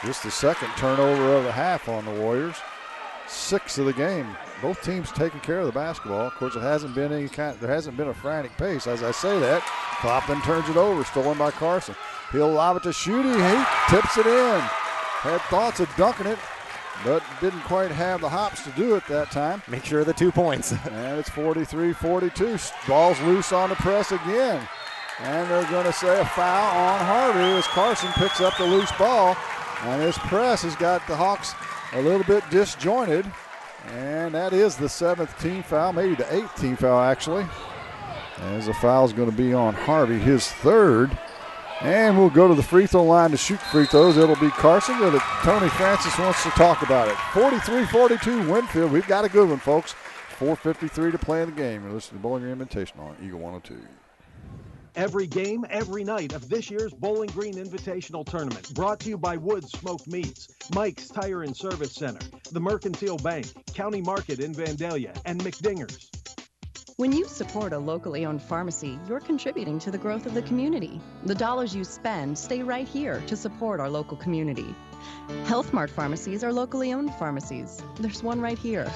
[SPEAKER 2] Just the second turnover of the half on the Warriors. 6 of the game. Both teams taking care of the basketball. Of course, there hasn't been a frantic pace. As I say that, Clopton turns it over, stolen by Carson. He'll lob it to Schutte. He tips it in. Had thoughts of dunking it, but didn't quite have the hops to do it that time.
[SPEAKER 7] Make sure of the 2 points.
[SPEAKER 2] And it's 43-42. Ball's loose on the press again. And they're going to say a foul on Harvey as Carson picks up the loose ball. And his press has got the Hawks a little bit disjointed. And that is the 7th team foul, maybe the 8th team foul actually. As the foul is going to be on Harvey, his 3rd. And we'll go to the free throw line to shoot free throws. It'll be Carson, but Tony Francis wants to talk about it. 43-42 Winfield. We've got a good one, folks. 4:53 to play in the game. You're listening to Bowling Green Invitational on Eagle 102.
[SPEAKER 3] Every game, every night of this year's Bowling Green Invitational Tournament. Brought to you by Woods Smoked Meats, Mike's Tire and Service Center, the Mercantile Bank, County Market in Vandalia, and McDinger's.
[SPEAKER 14] When you support a locally owned pharmacy, you're contributing to the growth of the community. The dollars you spend stay right here to support our local community. Health Mart pharmacies are locally owned pharmacies. There's one right here.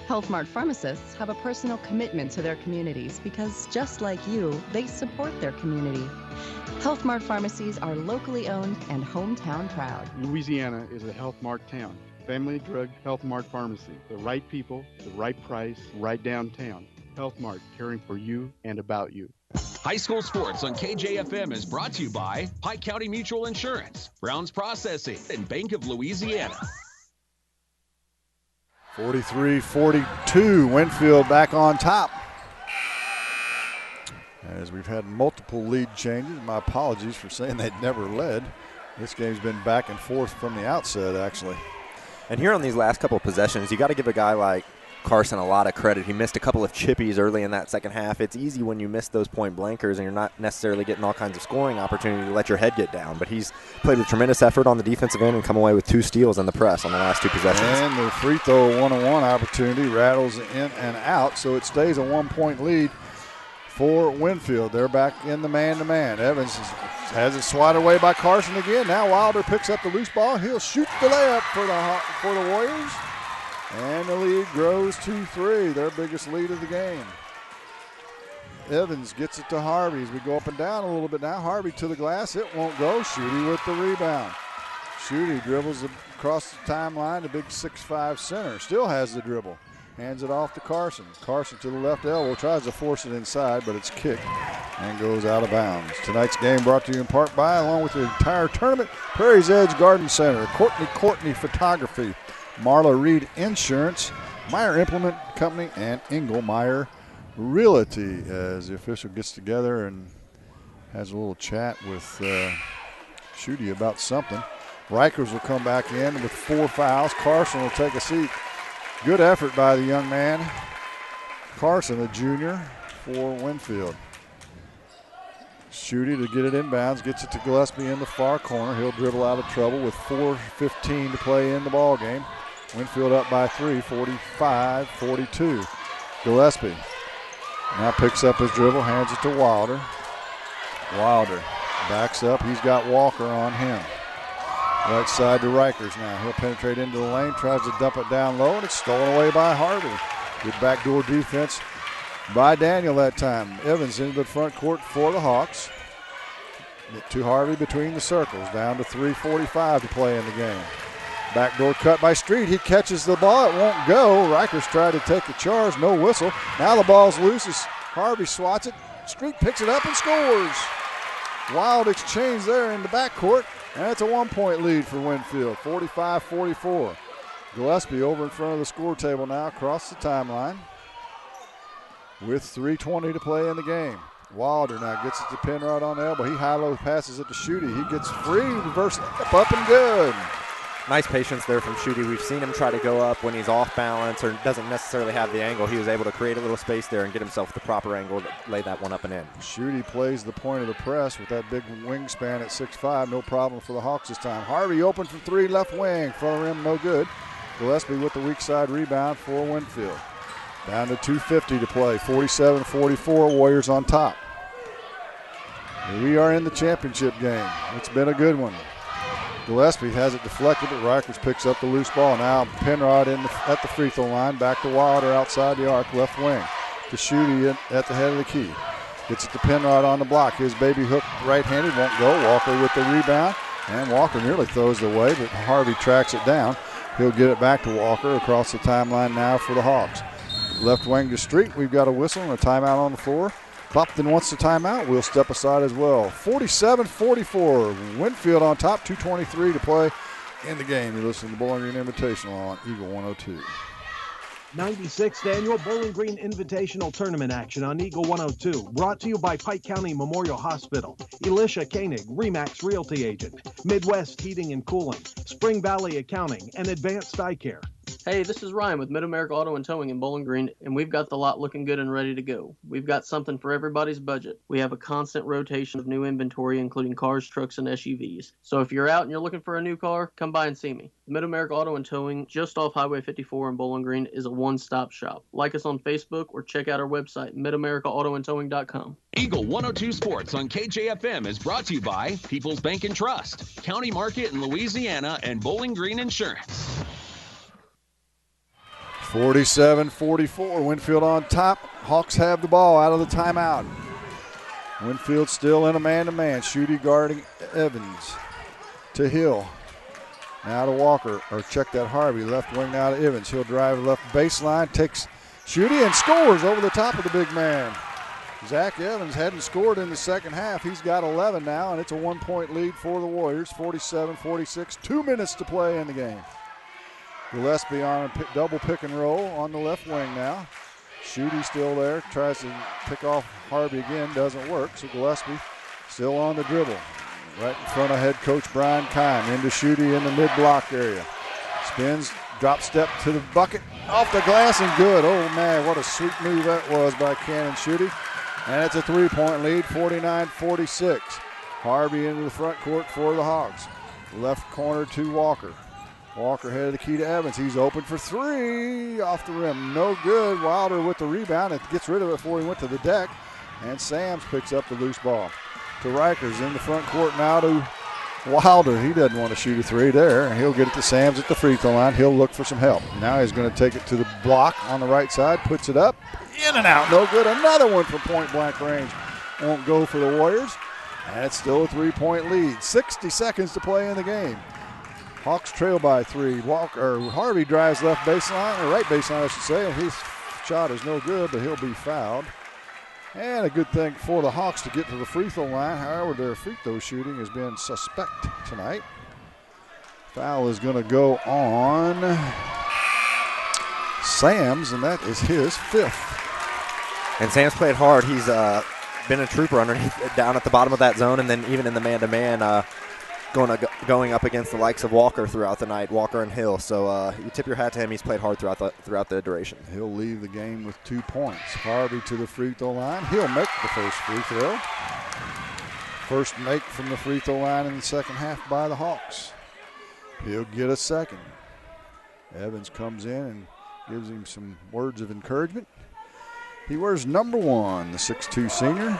[SPEAKER 14] Health Mart pharmacists have a personal commitment to their communities because, just like you, they support their community. Health Mart pharmacies are locally owned and hometown proud.
[SPEAKER 15] Louisiana is a Health Mart town. Family Drug Health Mart Pharmacy. The right people, the right price, right downtown. Health Mart, caring for you and about you.
[SPEAKER 13] High school sports on KJFM is brought to you by Pike County Mutual Insurance, Brown's Processing, and Bank of Louisiana.
[SPEAKER 2] 43-42, Winfield back on top. As we've had multiple lead changes, my apologies for saying they'd never led. This game's been back and forth from the outset, actually.
[SPEAKER 7] And here on these last couple of possessions, you got to give a guy like Carson a lot of credit. He missed a couple of chippies early in that second half. It's easy when you miss those point blankers and you're not necessarily getting all kinds of scoring opportunity to let your head get down. But he's played with tremendous effort on the defensive end and come away with 2 steals in the press on the last 2 possessions.
[SPEAKER 2] And the free throw one-on-one opportunity rattles in and out, so it stays a 1-point lead for Winfield. They're back in the man-to-man. Evans has it swatted away by Carson again. Now Wilder picks up the loose ball. He'll shoot the layup for the Warriors. And the lead grows to 3, their biggest lead of the game. Evans gets it to Harvey as we go up and down a little bit now. Harvey to the glass. It won't go. Schutte with the rebound. Schutte dribbles across the timeline. The big 6'5 center still has the dribble. Hands it off to Carson. Carson to the left elbow. Tries to force it inside, but it's kicked and goes out of bounds. Tonight's game brought to you in part by, along with the entire tournament, Prairie's Edge Garden Center, Courtney Photography, Marla Reed Insurance, Meyer Implement Company, and Engelmeyer Realty, as the official gets together and has a little chat with Schutte about something. Rikers will come back in with 4 fouls. Carson will take a seat. Good effort by the young man, Carson, a junior, for Winfield. Schutte to get it inbounds, gets it to Gillespie in the far corner. He'll dribble out of trouble with 4:15 to play in the ball game. Winfield up by 3, 45-42. Gillespie now picks up his dribble, hands it to Wilder. Wilder backs up. He's got Walker on him. Right side to Rikers now. He'll penetrate into the lane, tries to dump it down low, and it's stolen away by Harvey. Good backdoor defense by Daniel that time. Evans into the front court for the Hawks. To Harvey between the circles. Down to 3:45 to play in the game. Backdoor cut by Street. He catches the ball. It won't go. Rikers tried to take the charge. No whistle. Now the ball's loose as Harvey swats it. Street picks it up and scores. Wild exchange there in the backcourt. And it's a 1-point lead for Winfield. 45-44. Gillespie over in front of the score table now across the timeline with 3:20 to play in the game. Wilder now gets it to Penrod on the elbow. He high-low passes it to Schutte. He gets free, reverse up and good.
[SPEAKER 7] Nice patience there from Schutte. We've seen him try to go up when he's off balance or doesn't necessarily have the angle. He was able to create a little space there and get himself the proper angle to lay that one up and in.
[SPEAKER 2] Schutte plays the point of the press with that big wingspan at 6'5". No problem for the Hawks this time. Harvey open from 3, left wing. Front of rim, no good. Gillespie with the weak side rebound for Winfield. Down to 2:50 to play, 47-44, Warriors on top. We are in the championship game. It's been a good one. Gillespie has it deflected, but Rikers picks up the loose ball. Now Penrod at the free throw line, back to Wilder outside the arc, left wing. To Schutte at the head of the key. Gets it to Penrod on the block. His baby hook right-handed, won't go. Walker with the rebound, and Walker nearly throws it away, but Harvey tracks it down. He'll get it back to Walker across the timeline now for the Hawks. Left wing to Street. We've got a whistle and a timeout on the floor. Clopton wants the timeout. We'll step aside as well. 47-44. Winfield on top. 2:23 to play in the game. You're listening to Bowling Green Invitational on Eagle 102.
[SPEAKER 3] 96th Annual Bowling Green Invitational Tournament action on Eagle 102. Brought to you by Pike County Memorial Hospital, Elisha Koenig, RE/MAX Realty Agent, Midwest Heating and Cooling, Spring Valley Accounting, and Advanced Eye Care.
[SPEAKER 16] Hey, this is Ryan with Mid-America Auto and Towing in Bowling Green, and we've got the lot looking good and ready to go. We've got something for everybody's budget. We have a constant rotation of new inventory, including cars, trucks, and SUVs. So if you're out and you're looking for a new car, come by and see me. Mid-America Auto and Towing, just off Highway 54 in Bowling Green, is a one-stop shop. Like us on Facebook or check out our website, midamericaautoandtowing.com.
[SPEAKER 13] Eagle 102 Sports on KJFM is brought to you by People's Bank and Trust, County Market in Louisiana, and Bowling Green Insurance.
[SPEAKER 2] 47-44, Winfield on top. Hawks have the ball out of the timeout. Winfield still in a man-to-man. Schutte guarding Evans. To Hill. Now to Walker, or check that Harvey. Left wing now to Evans. He'll drive left baseline, takes Schutte and scores over the top of the big man. Zach Evans hadn't scored in the second half. He's got 11 now, and it's a 1-point lead for the Warriors. 47-46, 2 minutes to play in the game. Gillespie on a double pick and roll on the left wing now. Schutte still there, tries to pick off Harvey again, doesn't work. So Gillespie still on the dribble. Right in front of head coach Brian Kime, into Schutte in the mid-block area. Spins, drop step to the bucket, off the glass and good. Oh man, what a sweet move that was by Cannon Schutte. And it's a 3-point lead, 49-46. Harvey into the front court for the Hawks. Left corner to Walker. Walker headed the key to Evans. He's open for three. Off the rim. No good. Wilder with the rebound. It gets rid of it before he went to the deck. And Sams picks up the loose ball. To Rikers in the front court now to Wilder. He doesn't want to shoot a three there. He'll get it to Sams at the free throw line. He'll look for some help. Now he's going to take it to the block on the right side. Puts it up. In and out. No good. Another one from point blank range. Won't go for the Warriors. And it's still a 3-point lead. 60 seconds to play in the game. Hawks trail by 3. Harvey drives left baseline, or right baseline, I should say, and his shot is no good, but he'll be fouled. And a good thing for the Hawks to get to the free throw line. However, their free throw shooting has been suspect tonight. Foul is going to go on Sams, and that is his 5th.
[SPEAKER 7] And Sam's played hard. He's been a trooper underneath, down at the bottom of that zone, and then even in the man-to-man, going up against the likes of Walker throughout the night, Walker and Hill. So you tip your hat to him. He's played hard throughout the duration.
[SPEAKER 2] He'll leave the game with 2 points. Harvey to the free throw line. He'll make the first free throw. First make from the free throw line in the second half by the Hawks. He'll get a second. Evans comes in and gives him some words of encouragement. He wears number 1, the 6'2 senior.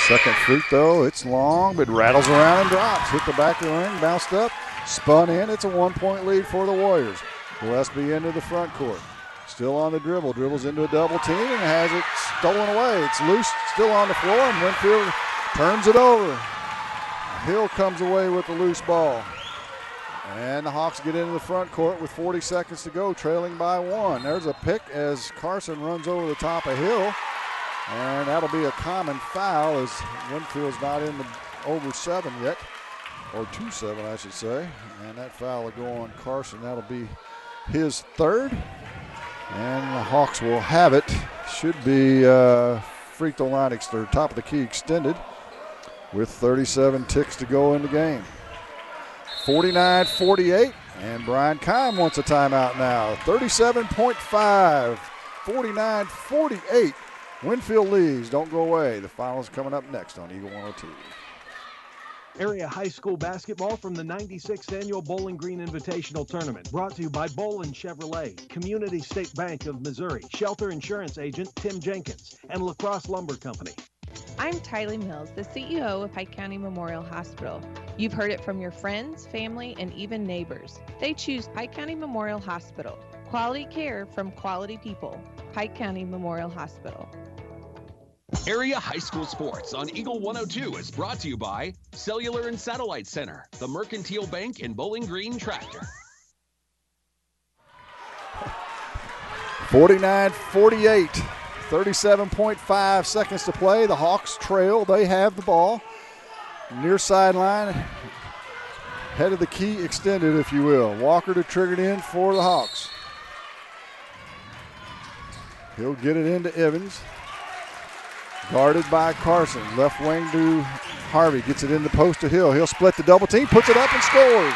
[SPEAKER 2] Second free throw, it's long, but rattles around and drops. Hit the back of the ring, bounced up, spun in. It's a 1-point lead for the Warriors. Gillespie into the front court. Still on the dribble, dribbles into a double team and has it stolen away. It's loose, still on the floor, and Winfield turns it over. Hill comes away with the loose ball. And the Hawks get into the front court with 40 seconds to go, trailing by 1. There's a pick as Carson runs over the top of Hill. And that'll be a common foul as Winfield's not in the over 7 yet, or 2-7 I should say. And that foul will go on Carson. That'll be his 3rd. And the Hawks will have it. Should be free throw line, or top of the key extended with 37 ticks to go in the game. 49-48, and Brian Kime wants a timeout now. 37.5, 49-48. Winfield leads. Don't go away. The finals coming up next on Eagle 102.
[SPEAKER 3] Area high school basketball from the 96th Annual Bowling Green Invitational Tournament. Brought to you by Bolin Chevrolet, Community State Bank of Missouri, Shelter Insurance Agent Tim Jenkins, and La Crosse Lumber Company.
[SPEAKER 1] I'm Tylee Mills, the CEO of Pike County Memorial Hospital. You've heard it from your friends, family, and even neighbors. They choose Pike County Memorial Hospital. Quality care from quality people. Pike County Memorial Hospital.
[SPEAKER 13] Area High School Sports on Eagle 102 is brought to you by Cellular and Satellite Center, the Mercantile Bank, and Bowling Green Tractor.
[SPEAKER 2] 49-48, 37.5 seconds to play. The Hawks trail. They have the ball. Near sideline, head of the key extended, if you will. Walker to trigger it in for the Hawks. He'll get it into Evans. Guarded by Carson. Left wing to Harvey. Gets it in the post to Hill. He'll split the double team, puts it up and scores.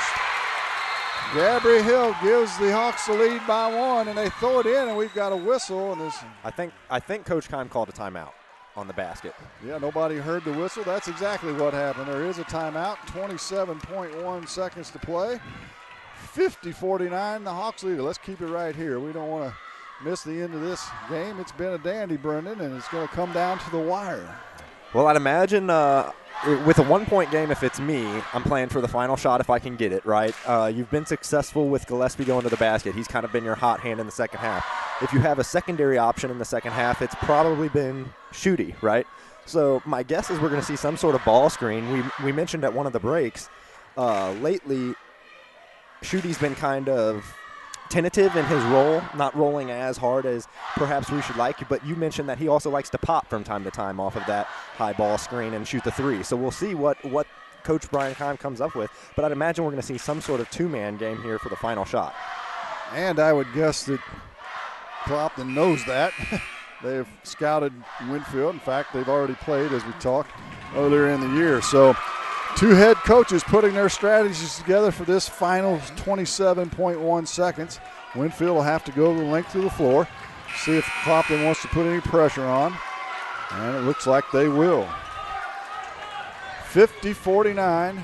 [SPEAKER 2] Gabriel Hill gives the Hawks the lead by 1, and they throw it in, and we've got a whistle. And this,
[SPEAKER 7] I think Coach Keim called a timeout on the basket.
[SPEAKER 2] Yeah, nobody heard the whistle. That's exactly what happened. There is a timeout. 27.1 seconds to play. 50-49, the Hawks lead it. Let's keep it right here. We don't want to miss the end of this game. It's been a dandy, Brendan, and it's going to come down to the wire.
[SPEAKER 7] Well, I'd imagine with a one-point game, if it's me, I'm playing for the final shot if I can get it, right? You've been successful with Gillespie going to the basket. He's kind of been your hot hand in the second half. If you have a secondary option in the second half, it's probably been Shooty, right? So my guess is we're going to see some sort of ball screen. We mentioned at one of the breaks, lately, Shooty's been kind of tentative in his role, not rolling as hard as perhaps we should like, but you mentioned that he also likes to pop from time to time off of that high ball screen and shoot the three. So we'll see what Coach Brian Keim comes up with, but I'd imagine we're going to see some sort of two-man game here for the final shot.
[SPEAKER 2] And I would guess that Clopton knows that. They've scouted Winfield. In fact, they've already played, as we talked earlier in the year. So two head coaches putting their strategies together for this final 27.1 seconds. Winfield will have to go the length of the floor, see if Clopton wants to put any pressure on, and it looks like they will. 50-49,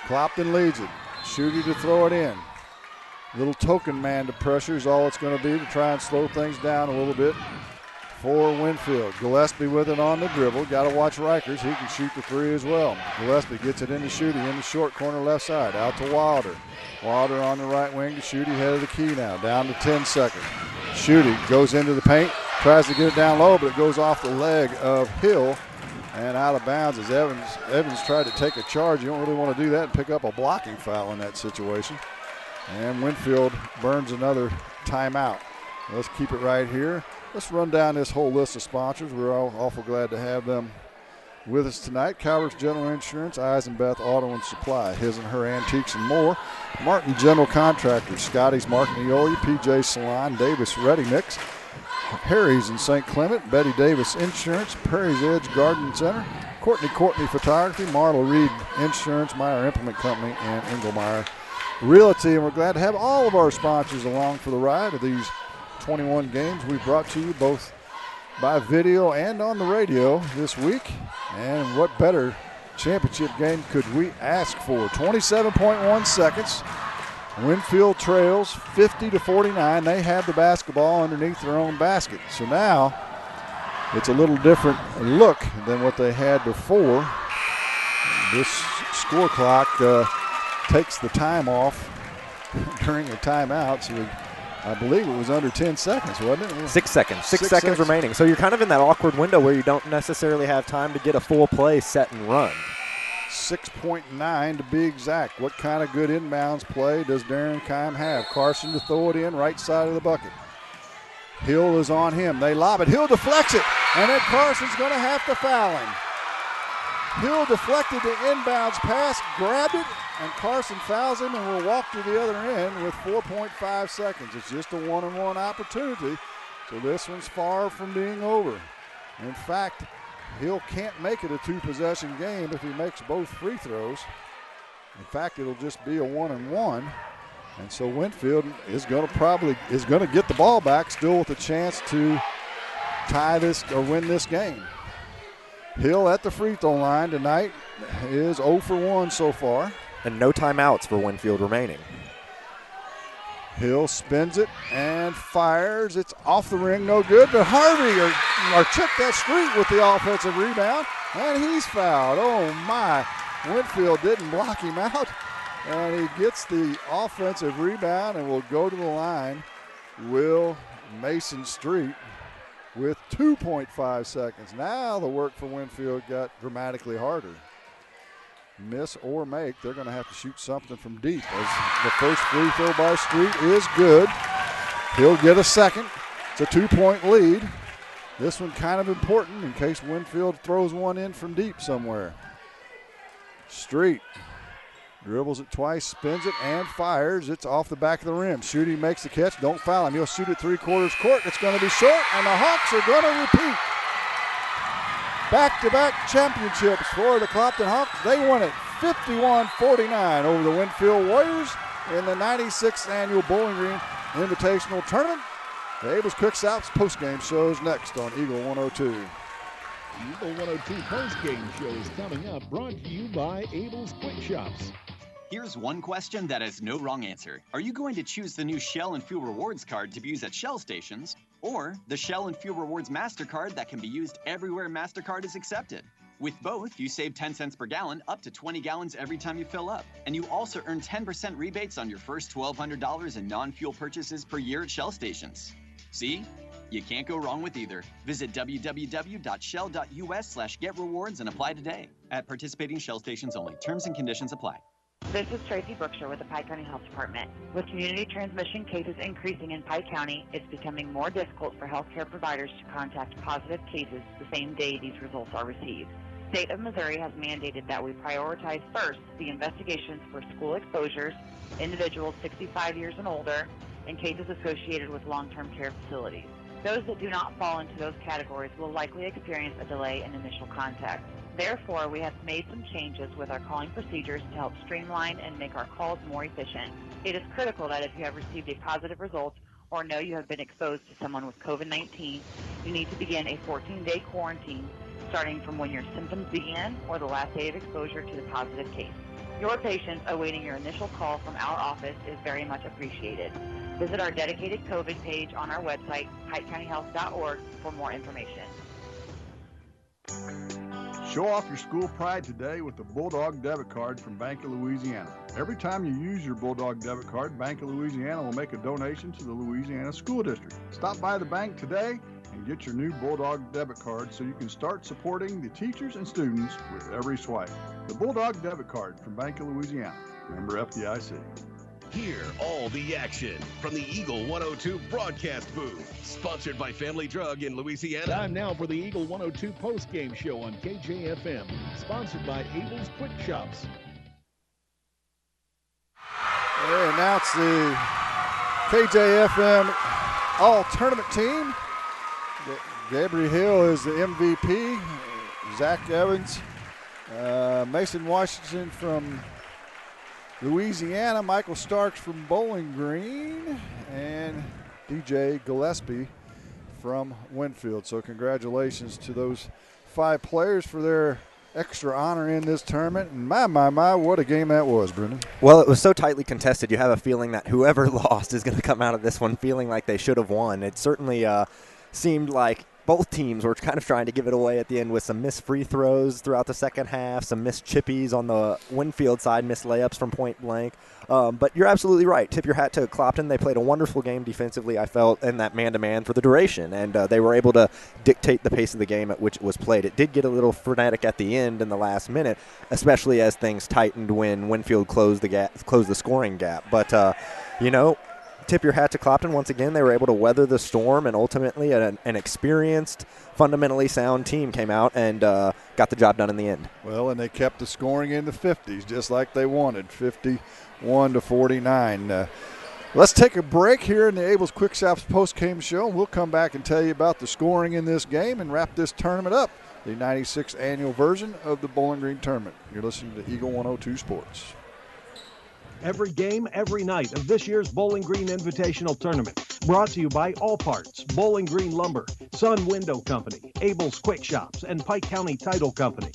[SPEAKER 2] Clopton leads it. Shooty to throw it in. Little token man to pressure is all it's going to be to try and slow things down a little bit for Winfield. Gillespie with it on the dribble. Got to watch Rikers. He can shoot the three as well. Gillespie gets it into Shooty in the short corner left side. Out to Wilder. Wilder on the right wing to Shooty. Head of the key now. Down to 10 seconds. Shooty goes into the paint. Tries to get it down low, but it goes off the leg of Hill and out of bounds as Evans tried to take a charge. You don't really want to do that and pick up a blocking foul in that situation. And Winfield burns another timeout. Let's keep it right here. Let's run down this whole list of sponsors. We're all awful glad to have them with us tonight. Calvert's General Insurance, Eisenbeth Auto and Supply, His and Her Antiques and More, Martin General Contractors, Scotty's Market Neolia, PJ Salon, Davis Ready Mix, Harry's in St. Clement, Betty Davis Insurance, Prairie's Edge Garden Center, Courtney Photography, Marla Reed Insurance, Meyer Implement Company, and Engelmeyer Realty. And we're glad to have all of our sponsors along for the ride of these 21 games we've brought to you both by video and on the radio this week. And what better championship game could we ask for? 27.1 seconds. Winfield trails 50-49. They have the basketball underneath their own basket. So now it's a little different look than what they had before. This score clock takes the time off during the timeout. So I believe it was under 10 seconds, wasn't it?
[SPEAKER 7] 6 seconds. 6 seconds remaining. So you're kind of in that awkward window where you don't necessarily have time to get a full play set and run.
[SPEAKER 2] 6.9 to be exact. What kind of good inbounds play does Darren Keim have? Carson to throw it in right side of the bucket. Hill is on him. They lob it. Hill deflects it, and then Carson's going to have to foul him. Hill deflected the inbounds pass, grabbed it, and Carson fouls him and will walk to the other end with 4.5 seconds. It's just a one-on-one opportunity, so this one's far from being over. In fact, Hill can't make it a two-possession game if he makes both free throws. In fact, it'll just be a one-and-one. And so Winfield is going to get the ball back, still with a chance to tie this or win this game. Hill at the free throw line tonight is 0 for 1 so far.
[SPEAKER 7] And no timeouts for Winfield remaining.
[SPEAKER 2] Hill spins it and fires. It's off the ring, no good. But Harvey or checked that street with the offensive rebound, and he's fouled. Oh, my. Winfield didn't block him out, and he gets the offensive rebound and will go to the line. Will Mason Street with 2.5 seconds. Now the work for Winfield got dramatically harder. Miss or make, they're going to have to shoot something from deep, as the first free throw by Street is good. He'll get a second. It's a 2-point lead. This one kind of important in case Winfield throws one in from deep somewhere. Street dribbles it twice, spins it, and fires. It's off the back of the rim. Shooting makes the catch. Don't foul him. He'll shoot it 3/4 court. It's going to be short, and the Hawks are going to repeat. Back-to-back championships for the Clopton Hawks. They won it 51-49 over the Winfield Warriors in the 96th annual Bowling Green Invitational Tournament. The Abel's Quick Shops postgame show is next on Eagle 102.
[SPEAKER 4] Eagle 102 postgame show is coming up, brought to you by Abel's Quick Shops.
[SPEAKER 21] Here's one question that has no wrong answer. Are you going to choose the new Shell and Fuel Rewards card to be used at Shell stations, or the Shell and Fuel Rewards MasterCard that can be used everywhere MasterCard is accepted? With both, you save 10 cents per gallon, up to 20 gallons every time you fill up. And you also earn 10% rebates on your first $1,200 in non-fuel purchases per year at Shell stations. See? You can't go wrong with either. Visit www.shell.us/getrewards and apply today. At participating Shell stations only. Terms and conditions apply.
[SPEAKER 17] This is Tracy Brookshire with the Pike County Health Department. With community transmission cases increasing in Pike County, it's becoming more difficult for healthcare providers to contact positive cases the same day these results are received. The state of Missouri has mandated that we prioritize first the investigations for school exposures, individuals 65 years and older, and cases associated with long-term care facilities. Those that do not fall into those categories will likely experience a delay in initial contact. Therefore, we have made some changes with our calling procedures to help streamline and make our calls more efficient. It is critical that if you have received a positive result or know you have been exposed to someone with COVID-19, you need to begin a 14-day quarantine starting from when your symptoms began or the last day of exposure to the positive case. Your patience awaiting your initial call from our office is very much appreciated. Visit our dedicated COVID page on our website, PikeCountyHealth.org, for more information.
[SPEAKER 2] Show off your school pride today with the Bulldog debit card from Bank of Louisiana. Every time you use your Bulldog debit card, Bank of Louisiana will make a donation to the Louisiana School District. Stop by the bank today and get your new Bulldog debit card so you can start supporting the teachers and students with every swipe. The Bulldog debit card from Bank of Louisiana. Member FDIC.
[SPEAKER 6] Hear all the action from the Eagle 102 broadcast booth. Sponsored by Family Drug in Louisiana.
[SPEAKER 4] Time now for the Eagle 102 postgame show on KJFM. Sponsored by Abel's Quick Shops.
[SPEAKER 2] They announce the KJFM all-tournament team. Gabriel Hill is the MVP. Zach Evans, Mason Washington from Louisiana, Michael Starks from Bowling Green, and DJ Gillespie from Winfield. So congratulations to those 5 players for their extra honor in this tournament. And my, what a game that was, Brendan.
[SPEAKER 7] Well, it was so tightly contested, you have a feeling that whoever lost is going to come out of this one feeling like they should have won. It certainly seemed like both teams were kind of trying to give it away at the end with some missed free throws throughout the second half, some missed chippies on the Winfield side, missed layups from point blank. But you're absolutely right. Tip your hat to Clopton. They played a wonderful game defensively, I felt, in that man-to-man for the duration, and they were able to dictate the pace of the game at which it was played. It did get a little frenetic at the end in the last minute, especially as things tightened when Winfield closed the scoring gap. But, tip your hat to Clopton. Once again, they were able to weather the storm, and ultimately an experienced, fundamentally sound team came out and got the job done in the end.
[SPEAKER 2] Well, and they kept the scoring in the 50s, just like they wanted, 51-49. Let's take a break here in the Abel's Quick Shops post-game show, and we'll come back and tell you about the scoring in this game and wrap this tournament up, the 96th annual version of the Bowling Green Tournament. You're listening to Eagle 102 Sports.
[SPEAKER 3] Every game, every night of this year's Bowling Green Invitational Tournament. Brought to you by All Parts, Bowling Green Lumber, Sun Window Company, Abel's Quick Shops, and Pike County Title Company.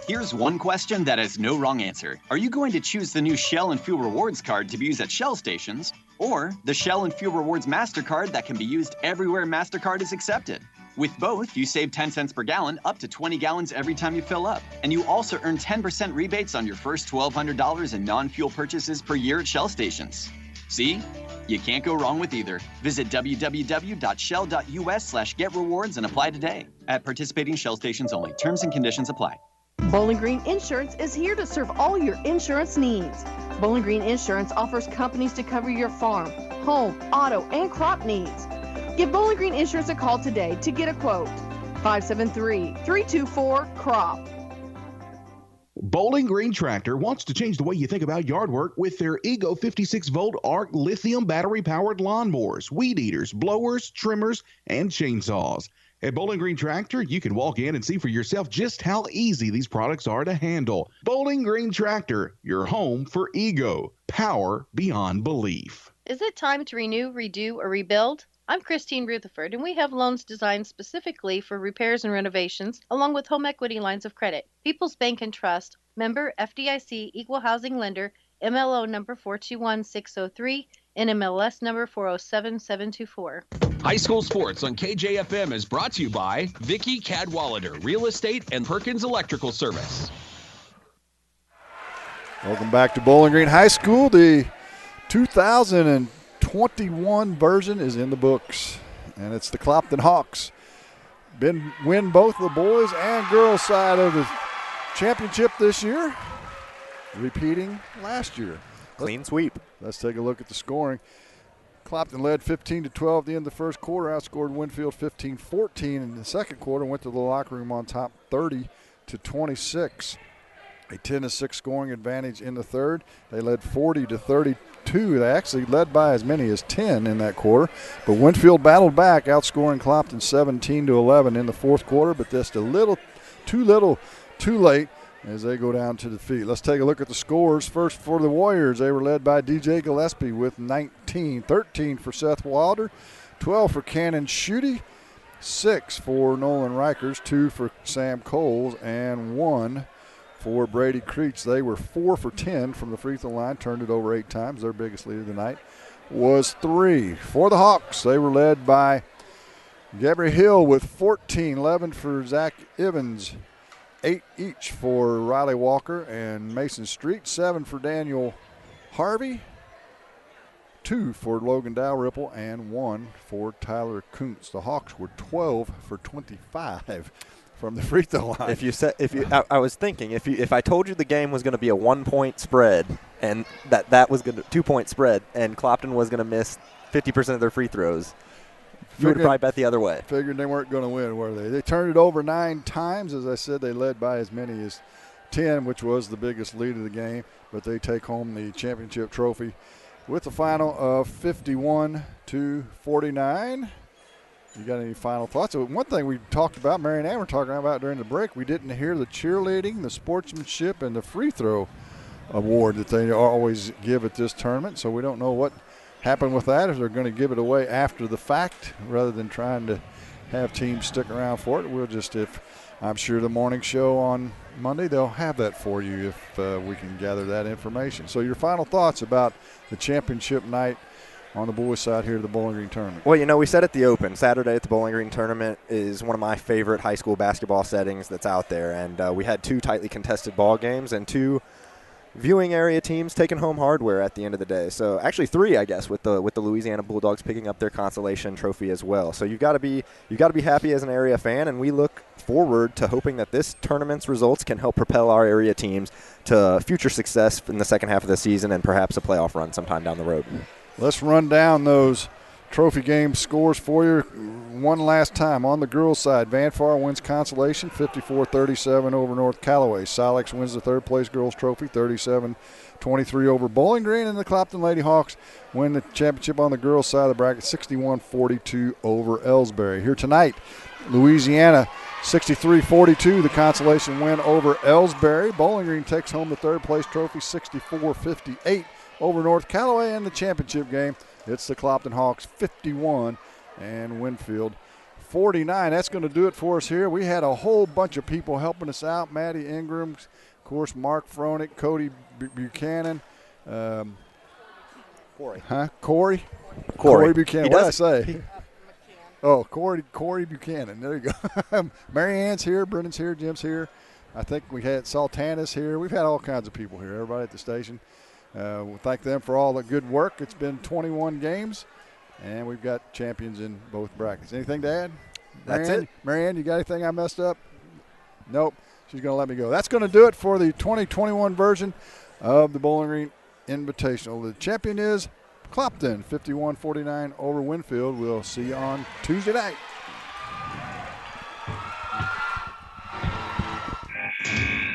[SPEAKER 21] Here's one question that has no wrong answer. Are you going to choose the new Shell and Fuel Rewards card to be used at Shell stations, or the Shell and Fuel Rewards MasterCard that can be used everywhere MasterCard is accepted? With both, you save 10 cents per gallon up to 20 gallons every time you fill up. And you also earn 10% rebates on your first $1,200 in non-fuel purchases per year at Shell stations. See? You can't go wrong with either. Visit www.shell.us/getrewards and apply today. At participating Shell stations only. Terms and conditions apply.
[SPEAKER 9] Bowling Green Insurance is here to serve all your insurance needs. Bowling Green Insurance offers companies to cover your farm, home, auto, and crop needs. Give Bowling Green Insurance a call today to get a quote. 573-324-CROP.
[SPEAKER 18] Bowling Green Tractor wants to change the way you think about yard work with their Ego 56-volt ARC lithium battery-powered lawnmowers, weed eaters, blowers, trimmers, and chainsaws. At Bowling Green Tractor, you can walk in and see for yourself just how easy these products are to handle. Bowling Green Tractor, your home for Ego. Power beyond belief.
[SPEAKER 19] Is it time to renew, redo, or rebuild? I'm Christine Rutherford, and we have loans designed specifically for repairs and renovations, along with home equity lines of credit. People's Bank and Trust, member FDIC, equal housing lender, MLO number 421603, NMLS number 407724.
[SPEAKER 13] High school sports on KJFM is brought to you by Vicky Cadwallader, Real Estate and Perkins Electrical Service.
[SPEAKER 2] Welcome back to Bowling Green High School. The 2021 version is in the books, and it's the Clopton Hawks. Win both the boys and girls side of the championship this year, repeating last year.
[SPEAKER 7] Clean sweep.
[SPEAKER 2] Let's take a look at the scoring. Clopton led 15-12 at the end of the first quarter, outscored Winfield 15-14 in the second quarter, went to the locker room on top 30-26. A 10-6 scoring advantage in the third. They led 40-32. They actually led by as many as 10 in that quarter. But Winfield battled back, outscoring Clopton 17-11 in the fourth quarter, but just a little, too late as they go down to defeat. Let's take a look at the scores. First for the Warriors, they were led by DJ Gillespie with 19, 13 for Seth Wilder, 12 for Cannon Schutte, 6 for Nolan Rikers, 2 for Sam Coles, and 1 for Brady Creech. They were 4 for 10 from the free throw line, turned it over 8 times. Their biggest lead of the night was 3. For the Hawks, they were led by Gabriel Hill with 14, 11 for Zach Evans, 8 each for Riley Walker and Mason Street, 7 for Daniel Harvey, 2 for Logan Dalrymple, and 1 for Tyler Kuntz. The Hawks were 12 for 25 from the free throw line.
[SPEAKER 7] I was thinking if I told you the game was going to be a 1-point spread and that was going to 2-point spread and Clopton was going to miss 50% of their free throws, you would probably bet the other way.
[SPEAKER 2] Figured they weren't going to win, were they? They turned it over 9 times. As I said, they led by as many as 10, which was the biggest lead of the game. But they take home the championship trophy with a final of 51-49. You got any final thoughts? So one thing we talked about, Mary and Ann were talking about during the break, we didn't hear the cheerleading, the sportsmanship, and the free throw award that they always give at this tournament. So we don't know what happened with that, if they're going to give it away after the fact rather than trying to have teams stick around for it. We'll just, I'm sure the morning show on Monday, they'll have that for you if we can gather that information. So your final thoughts about the championship night on the boys' side here at the Bowling Green Tournament.
[SPEAKER 7] Well, we said at the Open, Saturday at the Bowling Green Tournament is one of my favorite high school basketball settings that's out there. And we had 2 tightly contested ball games and 2 viewing area teams taking home hardware at the end of the day. So actually 3, I guess, with the Louisiana Bulldogs picking up their consolation trophy as well. So you've got to be happy as an area fan, and we look forward to hoping that this tournament's results can help propel our area teams to future success in the second half of the season and perhaps a playoff run sometime down the road. Let's run down those trophy game scores for you one last time. On the girls' side, Van Far wins consolation 54-37 over North Callaway. Silex wins the third place girls' trophy 37-23 over Bowling Green, and the Clopton Lady Hawks win the championship on the girls' side of the bracket 61-42 over Ellsbury. Here tonight, Louisiana 63-42, the consolation win over Ellsbury. Bowling Green takes home the third place trophy 64-58 over North Callaway, and the championship game, it's the Clopton Hawks 51 and Winfield
[SPEAKER 2] 51-49. That's going to do it for us here. We had a whole bunch of people helping us out. Maddie Ingram, of course, Mark Froenick, Cody Buchanan.
[SPEAKER 7] Corey.
[SPEAKER 2] Huh? Corey Buchanan. What did I say? Corey Buchanan. There you go. Mary Ann's here, Brendan's here, Jim's here. I think we had Sultanas here. We've had all kinds of people here, everybody at the station. We'll thank them for all the good work. It's been 21 games, and we've got champions in both brackets. Anything to add?
[SPEAKER 7] That's it.
[SPEAKER 2] Mary Ann, you got anything I messed up? Nope. She's going to let me go. That's going to do it for the 2021 version of the Bowling Green Invitational. The champion is Clopton, 51-49 over Winfield. We'll see you on Tuesday night.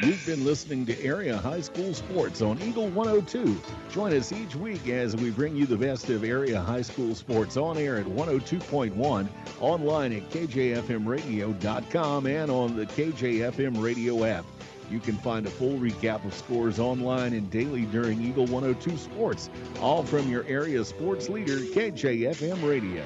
[SPEAKER 4] You've been listening to Area High School Sports on Eagle 102. Join us each week as we bring you the best of area high school sports on air at 102.1, online at kjfmradio.com, and on the KJFM radio app. You can find a full recap of scores online and daily during Eagle 102 Sports, all from your area sports leader, KJFM Radio.